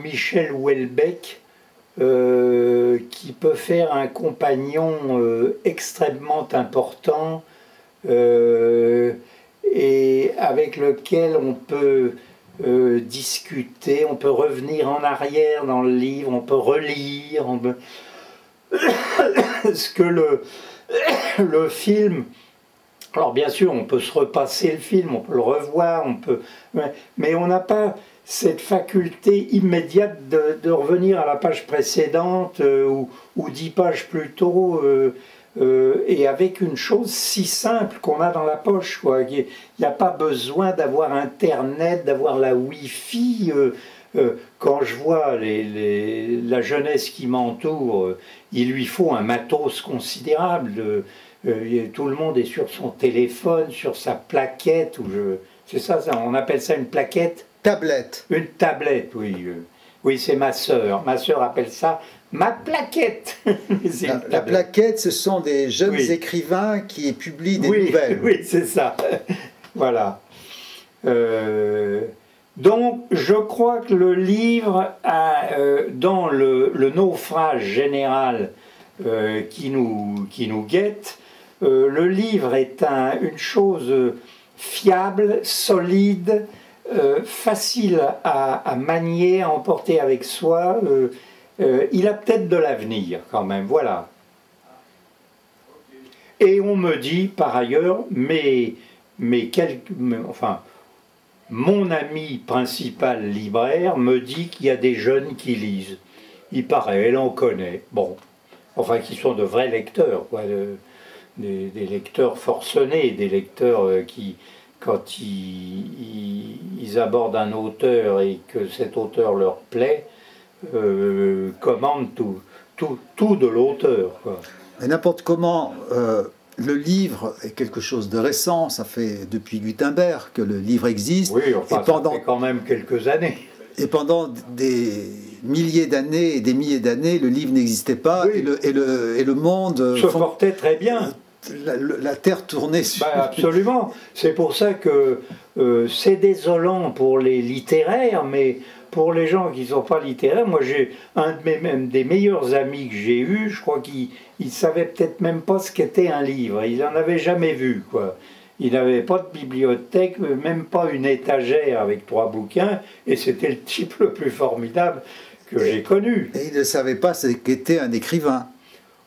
Michel Houellebecq, qui peut faire un compagnon extrêmement important et avec lequel on peut discuter, on peut revenir en arrière dans le livre, on peut relire, ce que le film... Alors bien sûr, on peut se repasser le film, on peut le revoir, mais on n'a pas cette faculté immédiate de revenir à la page précédente ou 10 pages plus tôt, et avec une chose si simple qu'on a dans la poche, quoi. Il n'y a pas besoin d'avoir Internet, d'avoir la Wi-Fi. Quand je vois la jeunesse qui m'entoure, il lui faut un matos considérable. Tout le monde est sur son téléphone, sur sa plaquette. C'est ça, on appelle ça une plaquette. Tablette. Une tablette, oui. Oui, c'est ma sœur. Ma sœur appelle ça ma plaquette. La plaquette, ce sont des jeunes écrivains qui publient des nouvelles. Oui, c'est ça. Voilà. Donc, je crois que le livre, dans le naufrage général qui nous guette, le livre est une chose fiable, solide, facile à manier, à emporter avec soi. Il a peut-être de l'avenir quand même, voilà. Et on me dit par ailleurs, enfin, mon ami principal libraire me dit qu'il y a des jeunes qui lisent. Il paraît, elle en connaît. Bon, enfin, qui sont de vrais lecteurs, quoi, des lecteurs forcenés, des lecteurs qui, quand ils abordent un auteur et que cet auteur leur plaît, commandent tout de l'auteur. Mais n'importe comment, le livre est quelque chose de récent. Ça fait depuis Gutenberg que le livre existe. Oui, enfin, ça fait quand même quelques années. Et pendant des milliers d'années et des milliers d'années, le livre n'existait pas, oui. et le monde se portait très bien. La Terre tournait sur... Absolument. C'est pour ça que c'est désolant pour les littéraires, mais pour les gens qui ne sont pas littéraires, moi j'ai même des meilleurs amis que j'ai eus, je crois qu'il ne savait peut-être même pas ce qu'était un livre. Il n'en avait jamais vu, quoi. Il n'avait pas de bibliothèque, même pas une étagère avec 3 bouquins, et c'était le type le plus formidable que j'ai connu. Et il ne savait pas ce qu'était un écrivain.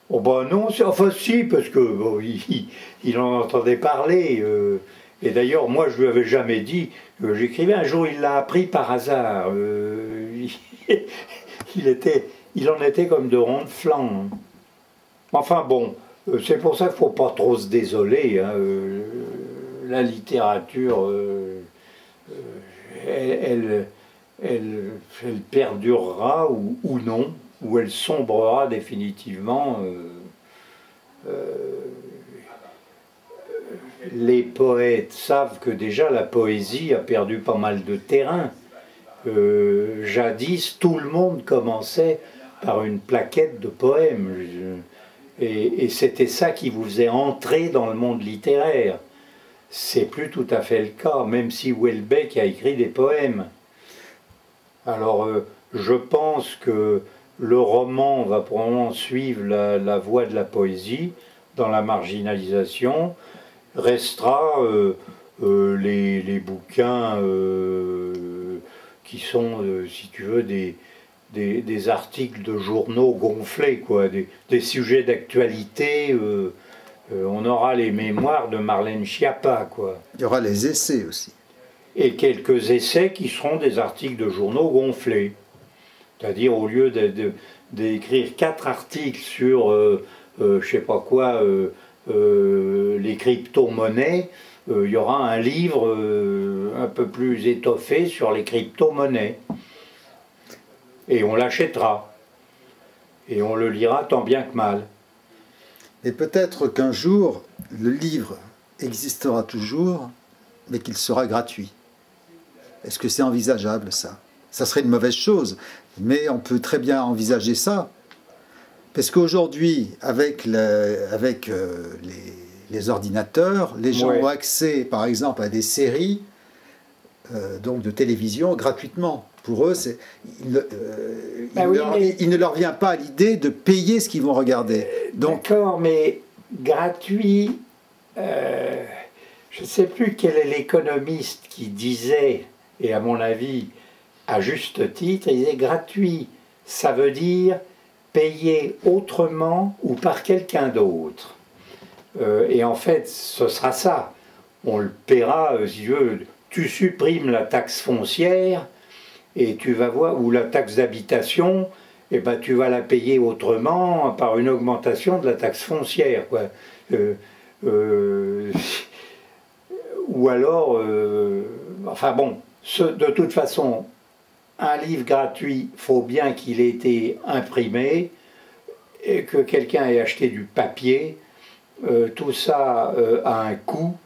Oh ben non, enfin si, parce que bon, il en entendait parler. Et d'ailleurs, moi, je lui avais jamais dit que j'écrivais. Un jour, il l'a appris par hasard. Il en était comme de ronde-flanc. Enfin bon, c'est pour ça qu'il ne faut pas trop se désoler. Hein. La littérature, elle perdurera ou non, ou elle sombrera définitivement. Les poètes savent que déjà la poésie a perdu pas mal de terrain. Jadis, tout le monde commençait par une plaquette de poèmes. Et c'était ça qui vous faisait entrer dans le monde littéraire. C'est plus tout à fait le cas, même si Houellebecq a écrit des poèmes. Alors, je pense que le roman va probablement suivre la voie de la poésie dans la marginalisation. Restera les bouquins qui sont, si tu veux, des articles de journaux gonflés, quoi, des sujets d'actualité. On aura les mémoires de Marlène Schiappa, quoi. Il y aura les essais aussi. Et quelques essais qui seront des articles de journaux gonflés. C'est-à-dire, au lieu d'écrire 4 articles sur, je sais pas quoi, les crypto-monnaies, il y aura un livre un peu plus étoffé sur les crypto-monnaies. Et on l'achètera. Et on le lira tant bien que mal. Et peut-être qu'un jour, le livre existera toujours, mais qu'il sera gratuit. Est-ce que c'est envisageable, ça? Ça serait une mauvaise chose, mais on peut très bien envisager ça. Parce qu'aujourd'hui, avec les ordinateurs, les gens ont accès, par exemple, à des séries donc de télévision gratuitement. Pour eux, il ne leur vient pas à l'idée de payer ce qu'ils vont regarder. D'accord, mais gratuit, je ne sais plus quel est l'économiste qui disait, et à mon avis, à juste titre, il disait gratuit, ça veut dire payer autrement ou par quelqu'un d'autre. Et en fait, ce sera ça. On le paiera, si tu veux, tu supprimes la taxe foncière, et tu vas voir, ou la taxe d'habitation, et ben tu vas la payer autrement par une augmentation de la taxe foncière, quoi. Ou alors, enfin bon, de toute façon, un livre gratuit, il faut bien qu'il ait été imprimé, et que quelqu'un ait acheté du papier, tout ça a un coût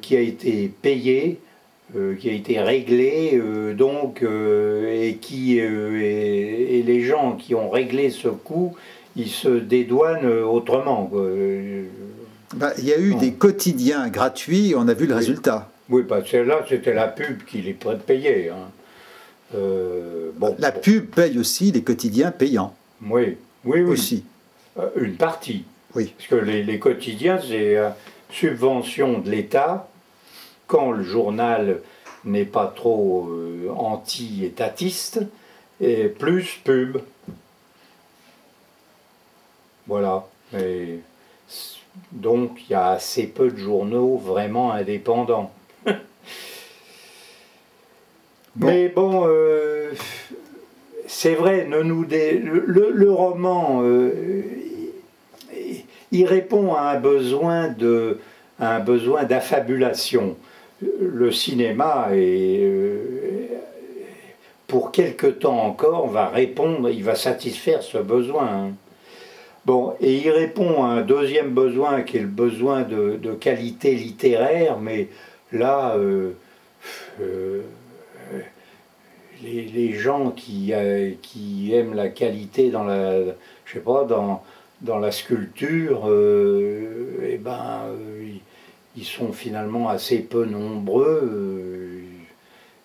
qui a été payé, qui a été réglé, et les gens qui ont réglé ce coût, ils se dédouanent autrement. Il y a eu des quotidiens gratuits, on a vu le résultat. Oui, parce que là, c'était la pub qui les payait. Hein. La pub paye aussi les quotidiens payants. Oui, oui, oui. Aussi. Une partie. Oui. Parce que les quotidiens, c'est subvention de l'État. Quand le journal n'est pas trop anti-étatiste, et plus pub. Voilà. Et donc, il y a assez peu de journaux vraiment indépendants. Mais bon, c'est vrai, le roman, il répond à un besoin d'affabulation. Le cinéma, pour quelque temps encore, va répondre, il va satisfaire ce besoin. Hein. Bon, et il répond à un deuxième besoin qui est le besoin de qualité littéraire, mais là, les gens qui aiment la qualité dans la, je sais pas, dans la sculpture, ils sont finalement assez peu nombreux,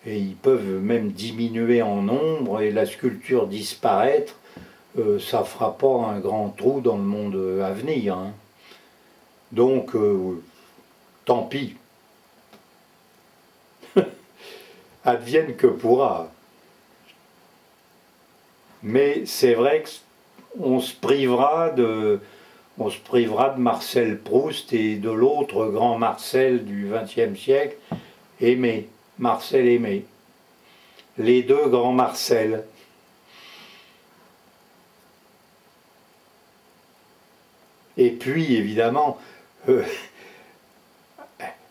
et ils peuvent même diminuer en nombre, et la sculpture disparaître, ça ne fera pas un grand trou dans le monde à venir. Hein. Donc, tant pis. Advienne que pourra. Mais c'est vrai qu'on se privera de Marcel Proust et de l'autre grand Marcel du XXe siècle, Aimé, Marcel Aimé. Les deux grands Marcel. Et puis, évidemment,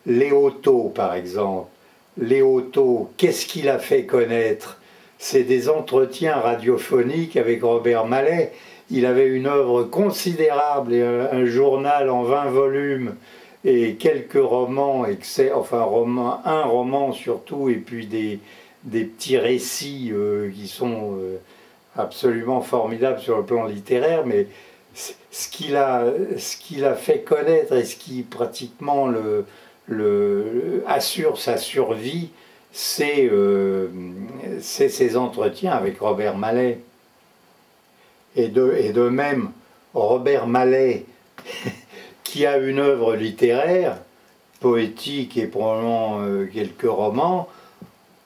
Léoto, par exemple. Léoto, qu'est-ce qu'il a fait connaître? C'est des entretiens radiophoniques avec Robert Mallet. Il avait une œuvre considérable, et un journal en 20 volumes, et quelques romans, un roman surtout, et puis des petits récits qui sont absolument formidables sur le plan littéraire, mais ce qu'il a fait connaître et ce qui pratiquement assure sa survie, c'est ses entretiens avec Robert Mallet. Et de même, Robert Mallet, qui a une œuvre littéraire, poétique et probablement quelques romans,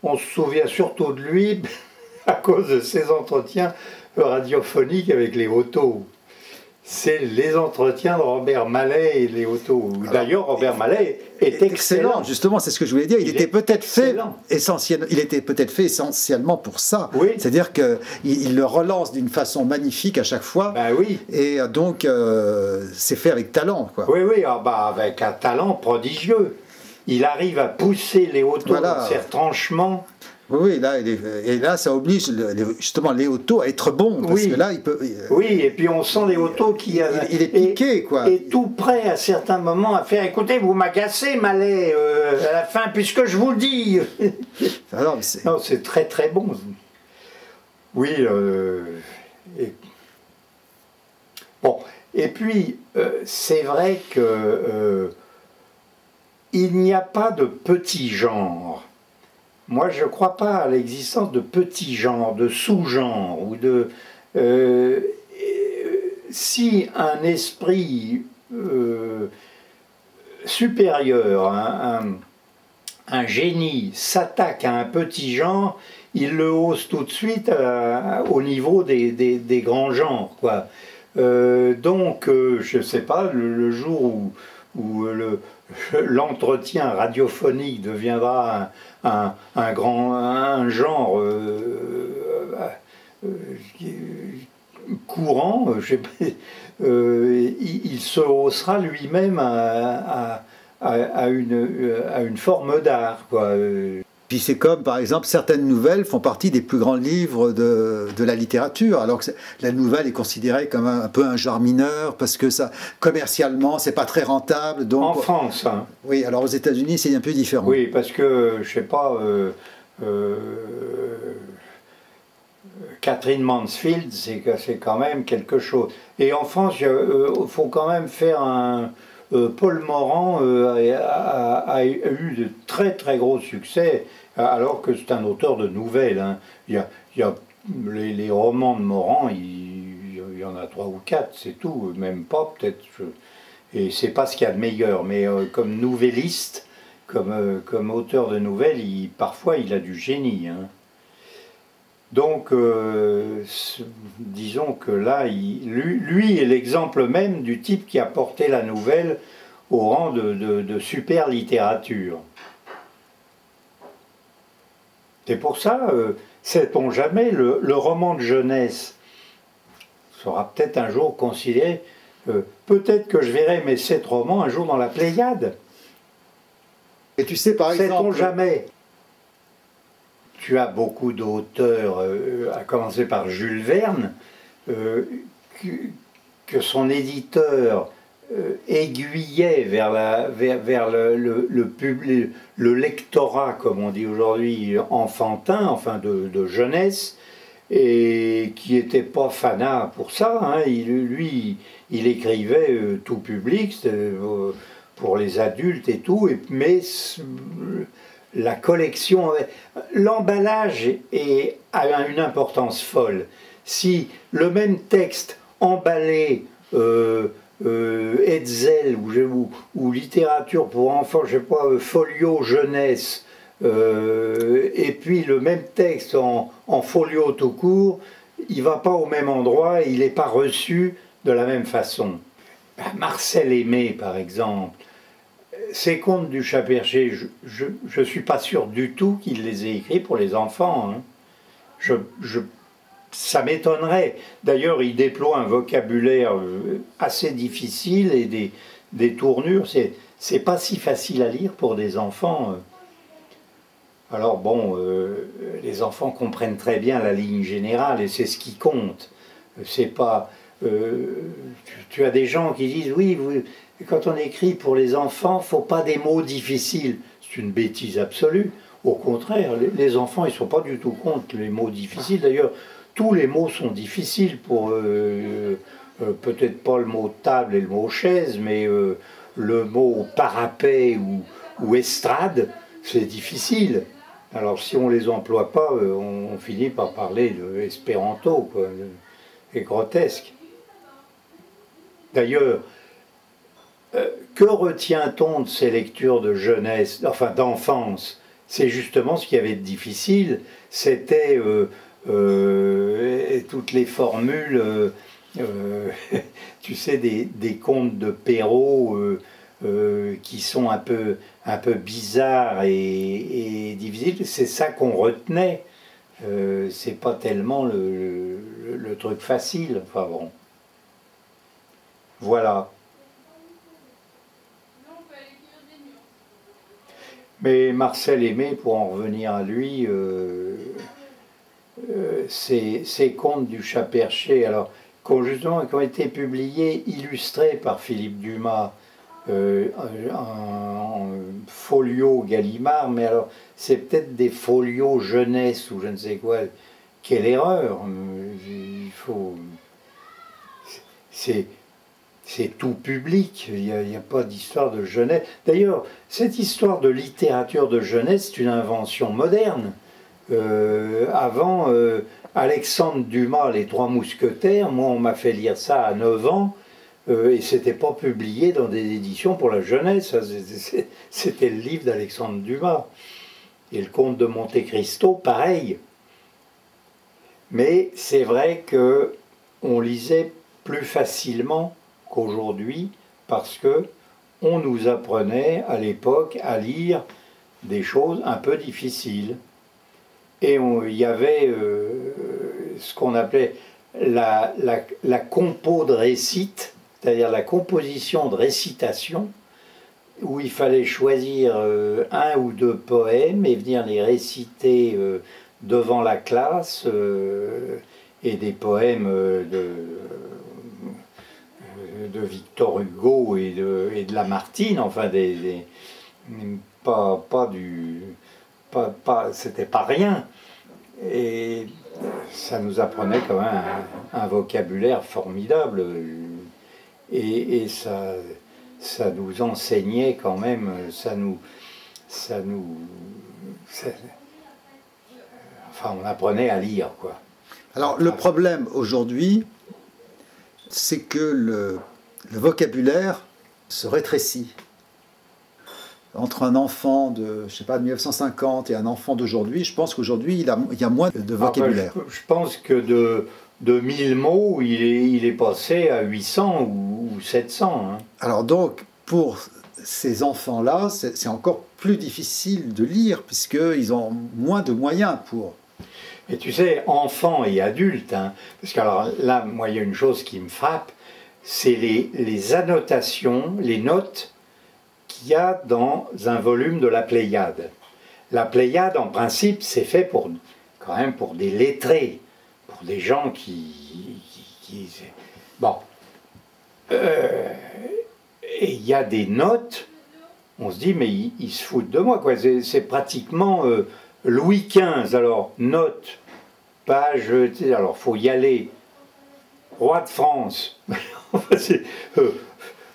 on se souvient surtout de lui à cause de ses entretiens radiophoniques avec les Léoto. c'est les entretiens de Robert Mallet et Léoto. D'ailleurs, Robert Mallet est excellent. Justement, c'est ce que je voulais dire. Il était peut-être fait essentiellement pour ça. Oui. C'est-à-dire qu'il le relance d'une façon magnifique à chaque fois. Ben oui. Et donc, c'est fait avec talent, quoi. Oui, oui, avec un talent prodigieux. Il arrive à pousser Léoto dans ses retranchements. Oui, là, ça oblige justement Léoto à être bon, parce que là, il peut... Oui, et puis on sent Léoto qui il est piqué, quoi. Et tout prêt à certains moments à faire, écoutez, vous m'agacez, Mallet, à la fin, puisque je vous le dis. Alors, non, c'est très très bon. Oui, bon, et puis, c'est vrai que il n'y a pas de petit genre. Moi, je ne crois pas à l'existence de petits genres, de sous-genres, ou de... si un esprit supérieur, un génie s'attaque à un petit genre, il le hausse tout de suite au niveau des grands genres, quoi. Donc, je ne sais pas, le jour où l'entretien radiophonique deviendra un genre courant, il se haussera lui-même à une forme d'art, quoi. Puis c'est comme, par exemple, certaines nouvelles font partie des plus grands livres de la littérature, alors que la nouvelle est considérée comme un peu un genre mineur, parce que ça, commercialement, c'est pas très rentable. Donc, en France, hein. Oui, alors aux États-Unis, c'est un peu différent. Oui, parce que, je sais pas, Catherine Mansfield, c'est quand même quelque chose. Et en France, il faut quand même faire un... Paul Morand a eu de très très gros succès, alors que c'est un auteur de nouvelles, hein. Il y a les romans de Morand, il y en a 3 ou 4, c'est tout, même pas peut-être. Et c'est pas ce qu'il y a de meilleur, mais comme nouvelliste, comme auteur de nouvelles, parfois il a du génie, hein. Donc, disons que là, lui est l'exemple même du type qui a porté la nouvelle au rang de super littérature. C'est pour ça, sait-on jamais, le roman de jeunesse sera peut-être un jour considéré, peut-être que je verrai mes 7 romans un jour dans la Pléiade. Et tu sais, par exemple... Sait-on jamais? Tu as beaucoup d'auteurs, à commencer par Jules Verne, que son éditeur aiguillait vers le lectorat, comme on dit aujourd'hui, enfantin, enfin de jeunesse, et qui n'était pas fanat pour ça, hein. Lui, il écrivait tout public, pour les adultes et tout, mais la collection, l'emballage a une importance folle. Si le même texte emballé, Hetzel ou littérature pour enfants, je sais pas, folio jeunesse, et puis le même texte en folio tout court, il ne va pas au même endroit et il n'est pas reçu de la même façon. Marcel Aimé, par exemple, ces contes du chat perché, je ne suis pas sûr du tout qu'il les ait écrits pour les enfants, hein. Ça m'étonnerait. D'ailleurs, il déploie un vocabulaire assez difficile et des tournures. C'est pas si facile à lire pour des enfants. Alors bon, les enfants comprennent très bien la ligne générale et c'est ce qui compte. C'est pas... tu as des gens qui disent, oui, quand on écrit pour les enfants, il ne faut pas des mots difficiles. C'est une bêtise absolue. Au contraire, les enfants, ils ne sont pas du tout contre les mots difficiles. D'ailleurs, tous les mots sont difficiles pour... peut-être pas le mot table et le mot chaise, mais le mot parapet ou estrade, c'est difficile. Alors si on ne les emploie pas, on finit par parler de espéranto, quoi. C'est grotesque. D'ailleurs, que retient-on de ces lectures de jeunesse, enfin d'enfance? C'est justement ce qu'il y avait de difficile, c'était toutes les formules tu sais, des contes de Perrault qui sont un peu bizarres et difficiles. C'est ça qu'on retenait. C'est pas tellement le truc facile. Enfin bon. Voilà. Mais Marcel Aimé, pour en revenir à lui, ces contes du chat perché, alors, justement, qui ont été publiés, illustrés par Philippe Dumas, en folio Gallimard, mais alors, c'est peut-être des folios jeunesse ou je ne sais quoi. Quelle erreur! Il faut... C'est tout public, il n'y a pas d'histoire de jeunesse. D'ailleurs, cette histoire de littérature de jeunesse, c'est une invention moderne. Avant, Alexandre Dumas, Les Trois Mousquetaires, moi on m'a fait lire ça à 9 ans, et c'était pas publié dans des éditions pour la jeunesse, c'était le livre d'Alexandre Dumas. Et le Comte de Monte Cristo, pareil. Mais c'est vrai que on lisait plus facilement qu'aujourd'hui, parce que on nous apprenait à l'époque à lire des choses un peu difficiles. Et il y avait ce qu'on appelait la compo de récite, c'est-à-dire la composition de récitation, où il fallait choisir un ou deux poèmes et venir les réciter devant la classe, et des poèmes de Victor Hugo et de Lamartine, enfin c'était pas rien. Et ça nous apprenait quand même un vocabulaire formidable. Et ça nous enseignait quand même, enfin, on apprenait à lire, quoi. Alors, le problème aujourd'hui, c'est que le vocabulaire se rétrécit. Entre un enfant de, je sais pas, de 1950 et un enfant d'aujourd'hui, je pense qu'aujourd'hui, il y a moins de vocabulaire. Je pense que de 1000 mots, il est passé à 800 ou 700. Hein. Alors donc, pour ces enfants-là, c'est encore plus difficile de lire, puisqu'ils ont moins de moyens pour... Et tu sais, enfants et adultes, hein, parce que alors là, moi, il y a une chose qui me frappe, c'est les annotations, les notes qu'il y a dans un volume de la Pléiade. La Pléiade, en principe, c'est fait quand même pour des lettrés, pour des gens qui bon. Et il y a des notes, on se dit, mais ils se foutent de moi, quoi. C'est pratiquement Louis XV, alors, note, page, alors, faut y aller, roi de France,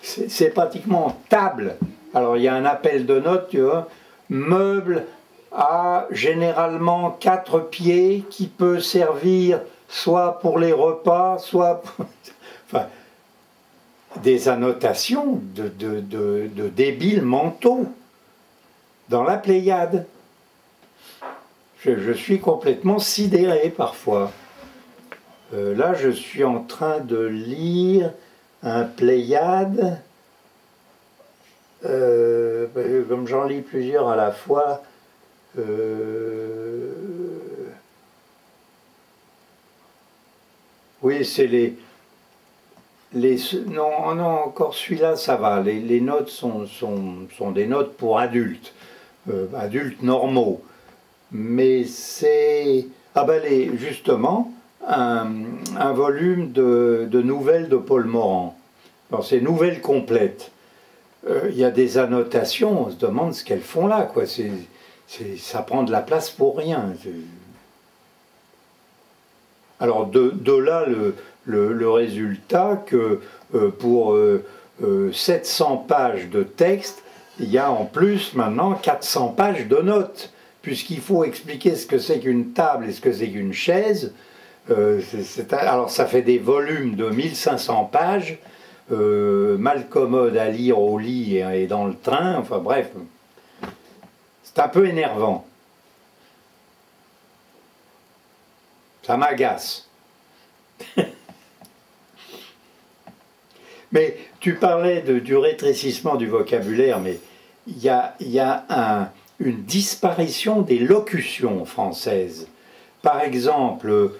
c'est pratiquement table. Alors, il y a un appel de notes, tu vois, meuble à généralement 4 pieds qui peut servir soit pour les repas, soit pour... Enfin, des annotations de débiles mentaux dans la Pléiade. Je suis complètement sidéré parfois. Là, je suis en train de lire un Pléiade, comme j'en lis plusieurs à la fois. Oui, c'est non, non, encore celui-là, ça va. Les notes sont des notes pour adultes, adultes normaux. Mais c'est, justement, un volume de nouvelles de Paul Morand. Alors, c'est nouvelles complètes. Il y a des annotations, on se demande ce qu'elles font là, quoi. Ça prend de la place pour rien. Alors, de là, le résultat que pour 700 pages de texte, il y a en plus maintenant 400 pages de notes, puisqu'il faut expliquer ce que c'est qu'une table et ce que c'est qu'une chaise. Alors ça fait des volumes de 1500 pages, mal commode à lire au lit et dans le train, enfin bref, c'est un peu énervant. Ça m'agace. Mais tu parlais du rétrécissement du vocabulaire, mais il y a une disparition des locutions françaises. Par exemple,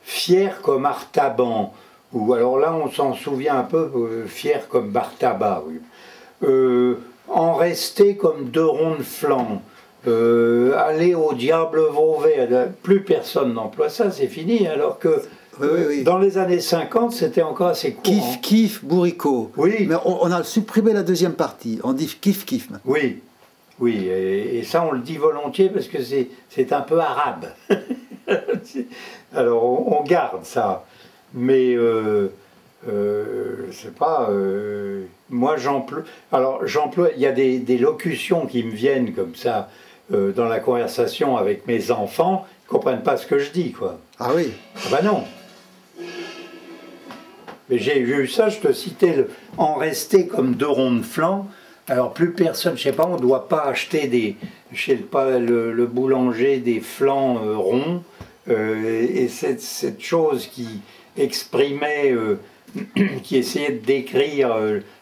fier comme Artaban, ou alors là on s'en souvient un peu, fier comme Bartaba, oui. En rester comme deux ronds de flanc, aller au diable Vauvert, plus personne n'emploie ça, c'est fini, alors que oui. Dans les années 50, c'était encore assez courant. Kiff, bourricot. Oui. Mais on a supprimé la deuxième partie. On dit kiff maintenant. Oui, oui, et ça on le dit volontiers parce que c'est un peu arabe. Alors on garde ça. Mais c'est pas. Moi j'emploie. Alors j'emploie. Il y a des locutions qui me viennent comme ça dans la conversation avec mes enfants. Ils ne comprennent pas ce que je dis, quoi. Ah oui. Ah ben non. Mais j'ai eu ça, je te citais en rester comme deux ronds de flanc. Alors plus personne, je sais pas, on ne doit pas acheter chez le boulanger des flancs ronds. Et cette chose qui exprimait, qui essayait de décrire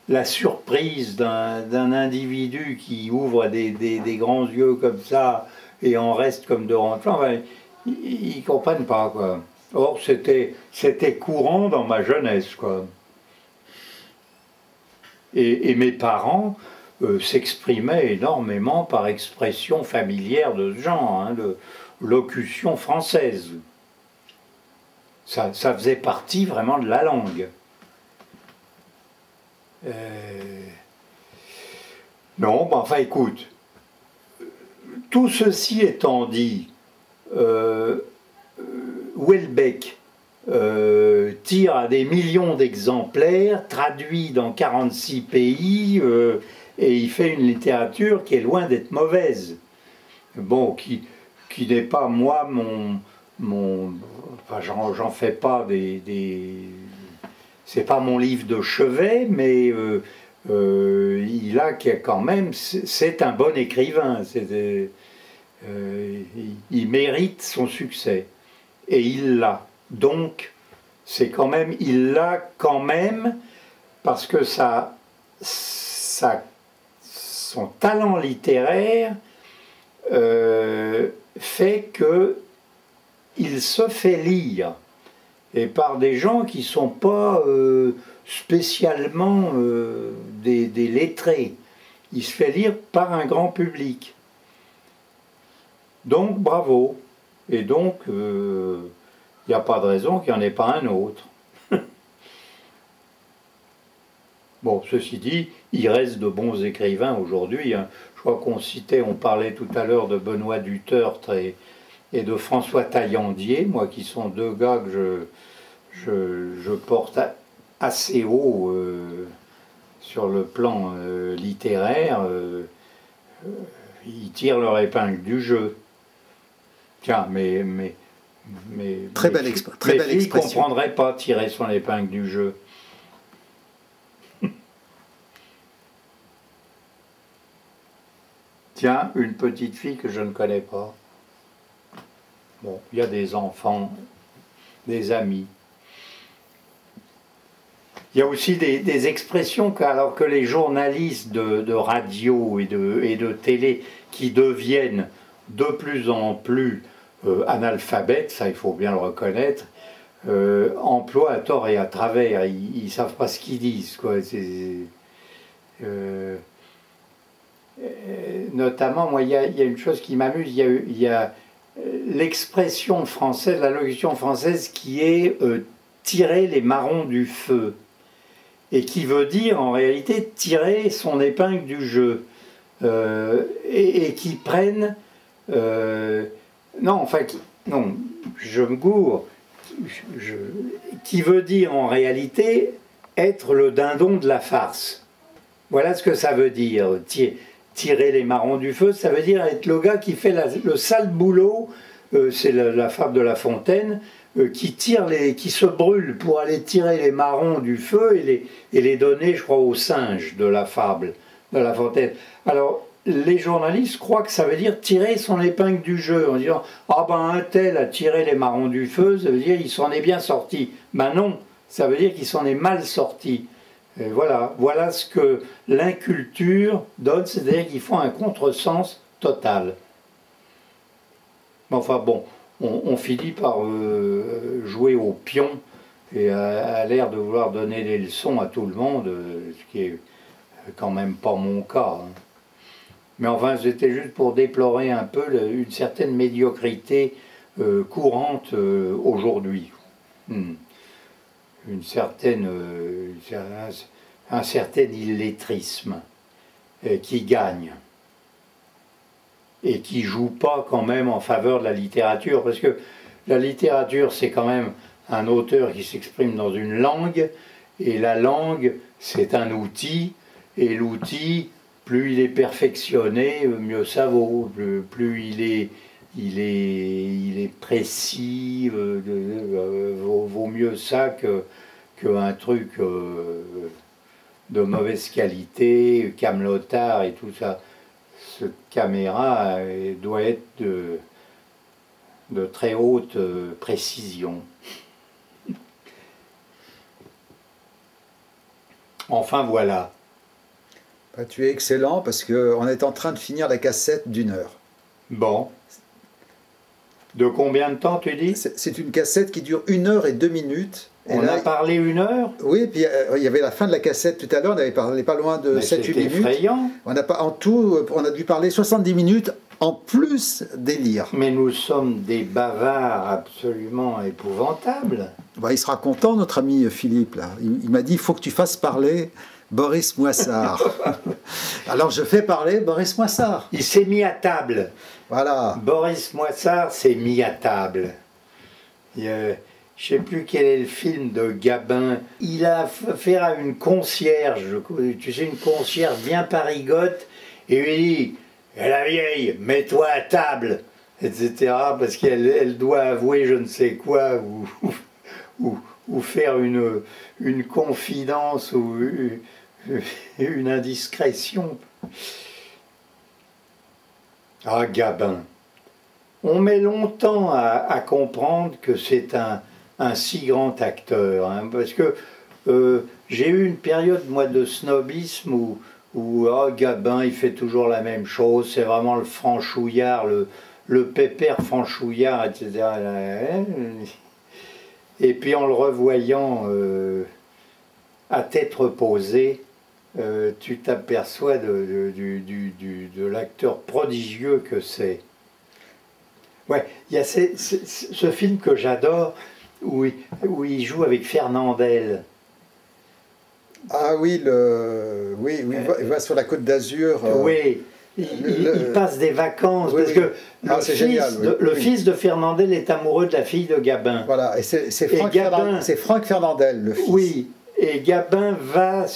la surprise d'un individu qui ouvre des grands yeux comme ça et en reste comme deux ronds de flanc, ben, ils ne comprennent pas, quoi. Or, c'était courant dans ma jeunesse, quoi. Et mes parents s'exprimaient énormément par expression familière de ce genre, hein, de locution française. Ça faisait partie vraiment de la langue. Non, ben, enfin écoute, tout ceci étant dit, Houellebecq tire à des millions d'exemplaires, traduit dans 46 pays, et il fait une littérature qui est loin d'être mauvaise. Bon, qui n'est pas, moi, enfin, j'en fais pas c'est pas mon livre de chevet, mais il a quand même, c'est un bon écrivain, il mérite son succès. Et il l'a. Donc, c'est quand même, il l'a quand même parce que son talent littéraire fait que il se fait lire et par des gens qui ne sont pas spécialement des lettrés. Il se fait lire par un grand public. Donc, bravo. Et donc, il n'y a pas de raison qu'il n'y en ait pas un autre. Bon, ceci dit, il reste de bons écrivains aujourd'hui. Hein. Je crois on parlait tout à l'heure de Benoît Dutertre et de François Taillandier, moi qui sont deux gars que je porte assez haut sur le plan littéraire. Ils tirent leur épingle du jeu. Tiens, mais très belle expression. Il ne comprendrait pas tirer son épingle du jeu. Tiens, une petite fille que je ne connais pas. Bon, il y a des enfants, des amis. Il y a aussi des expressions alors que les journalistes de radio et de télé qui deviennent de plus en plus analphabètes, ça il faut bien le reconnaître, emploient à tort et à travers, ils ne savent pas ce qu'ils disent, quoi. Notamment, moi, il y a une chose qui m'amuse, il y a l'expression française, la locution française qui est tirer les marrons du feu, et qui veut dire en réalité tirer son épingle du jeu, et qui prennent non, enfin, non, je me gourre, qui veut dire en réalité être le dindon de la farce. Voilà ce que ça veut dire, tirer les marrons du feu, ça veut dire être le gars qui fait le sale boulot, c'est la fable de La Fontaine, qui se brûle pour aller tirer les marrons du feu et les donner, je crois, aux singes de la fable de La Fontaine. Alors, les journalistes croient que ça veut dire tirer son épingle du jeu, en disant « Ah ben un tel a tiré les marrons du feu, ça veut dire qu'il s'en est bien sorti. » Ben non, ça veut dire qu'il s'en est mal sorti. Et voilà ce que l'inculture donne, c'est-à-dire qu'ils font un contresens total. Enfin bon, on finit par jouer au pion et a l'air de vouloir donner des leçons à tout le monde, ce qui est quand même pas mon cas. Hein. Mais enfin, c'était juste pour déplorer un peu une certaine médiocrité courante aujourd'hui. Un certain illettrisme qui gagne et qui joue pas quand même en faveur de la littérature, parce que la littérature c'est quand même un auteur qui s'exprime dans une langue, et la langue c'est un outil, et l'outil, plus il est perfectionné, mieux ça vaut, plus il est précis, vaut mieux ça qu'un truc de mauvaise qualité, camelotard et tout ça. Ce caméra doit être de très haute précision. Enfin voilà. Bah, tu es excellent parce qu'on est en train de finir la cassette d'1 heure. Bon. De combien de temps tu dis? C'est une cassette qui dure 1 heure et 2 minutes. On a parlé 1 heure? Oui, puis il y avait la fin de la cassette tout à l'heure, on avait parlé pas loin de 7-8 minutes. C'est effrayant. En tout, on a dû parler 70 minutes en plus des lire. Mais nous sommes des bavards absolument épouvantables. Bah, il sera content, notre ami Philippe. Là. Il m'a dit, il faut que tu fasses parler Boris Moissart. Alors je fais parler Boris Moissart. Il s'est mis à table. Voilà. Boris Moissart s'est mis à table. Je ne sais plus quel est le film de Gabin. Il a affaire à une concierge, tu sais, une concierge bien parigote, et il lui dit « La vieille, mets-toi à table !» etc. parce qu'elle doit avouer je ne sais quoi, ou faire une confidence, ou une indiscrétion. Ah, Gabin. On met longtemps à comprendre que c'est un si grand acteur, hein, parce que j'ai eu une période, moi, de snobisme où Gabin, il fait toujours la même chose, c'est vraiment le franchouillard, le pépère franchouillard, etc. Et puis en le revoyant à tête reposée, tu t'aperçois de l'acteur prodigieux que c'est. Ouais, il y a ce film que j'adore où il joue avec Fernandel. Ah oui, il va sur la Côte d'Azur. Oui, il passe des vacances, parce que le fils de Fernandel est amoureux de la fille de Gabin. Voilà, et c'est Franck Fernandel, le fils. Oui, et Gabin va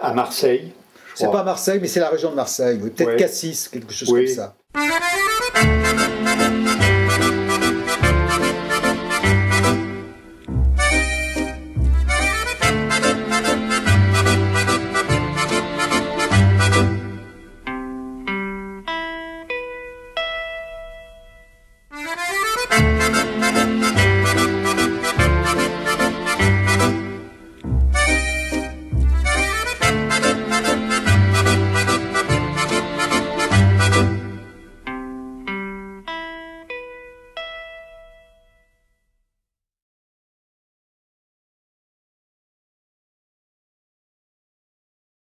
à Marseille. C'est pas Marseille, mais c'est la région de Marseille, peut-être Cassis, quelque chose comme ça.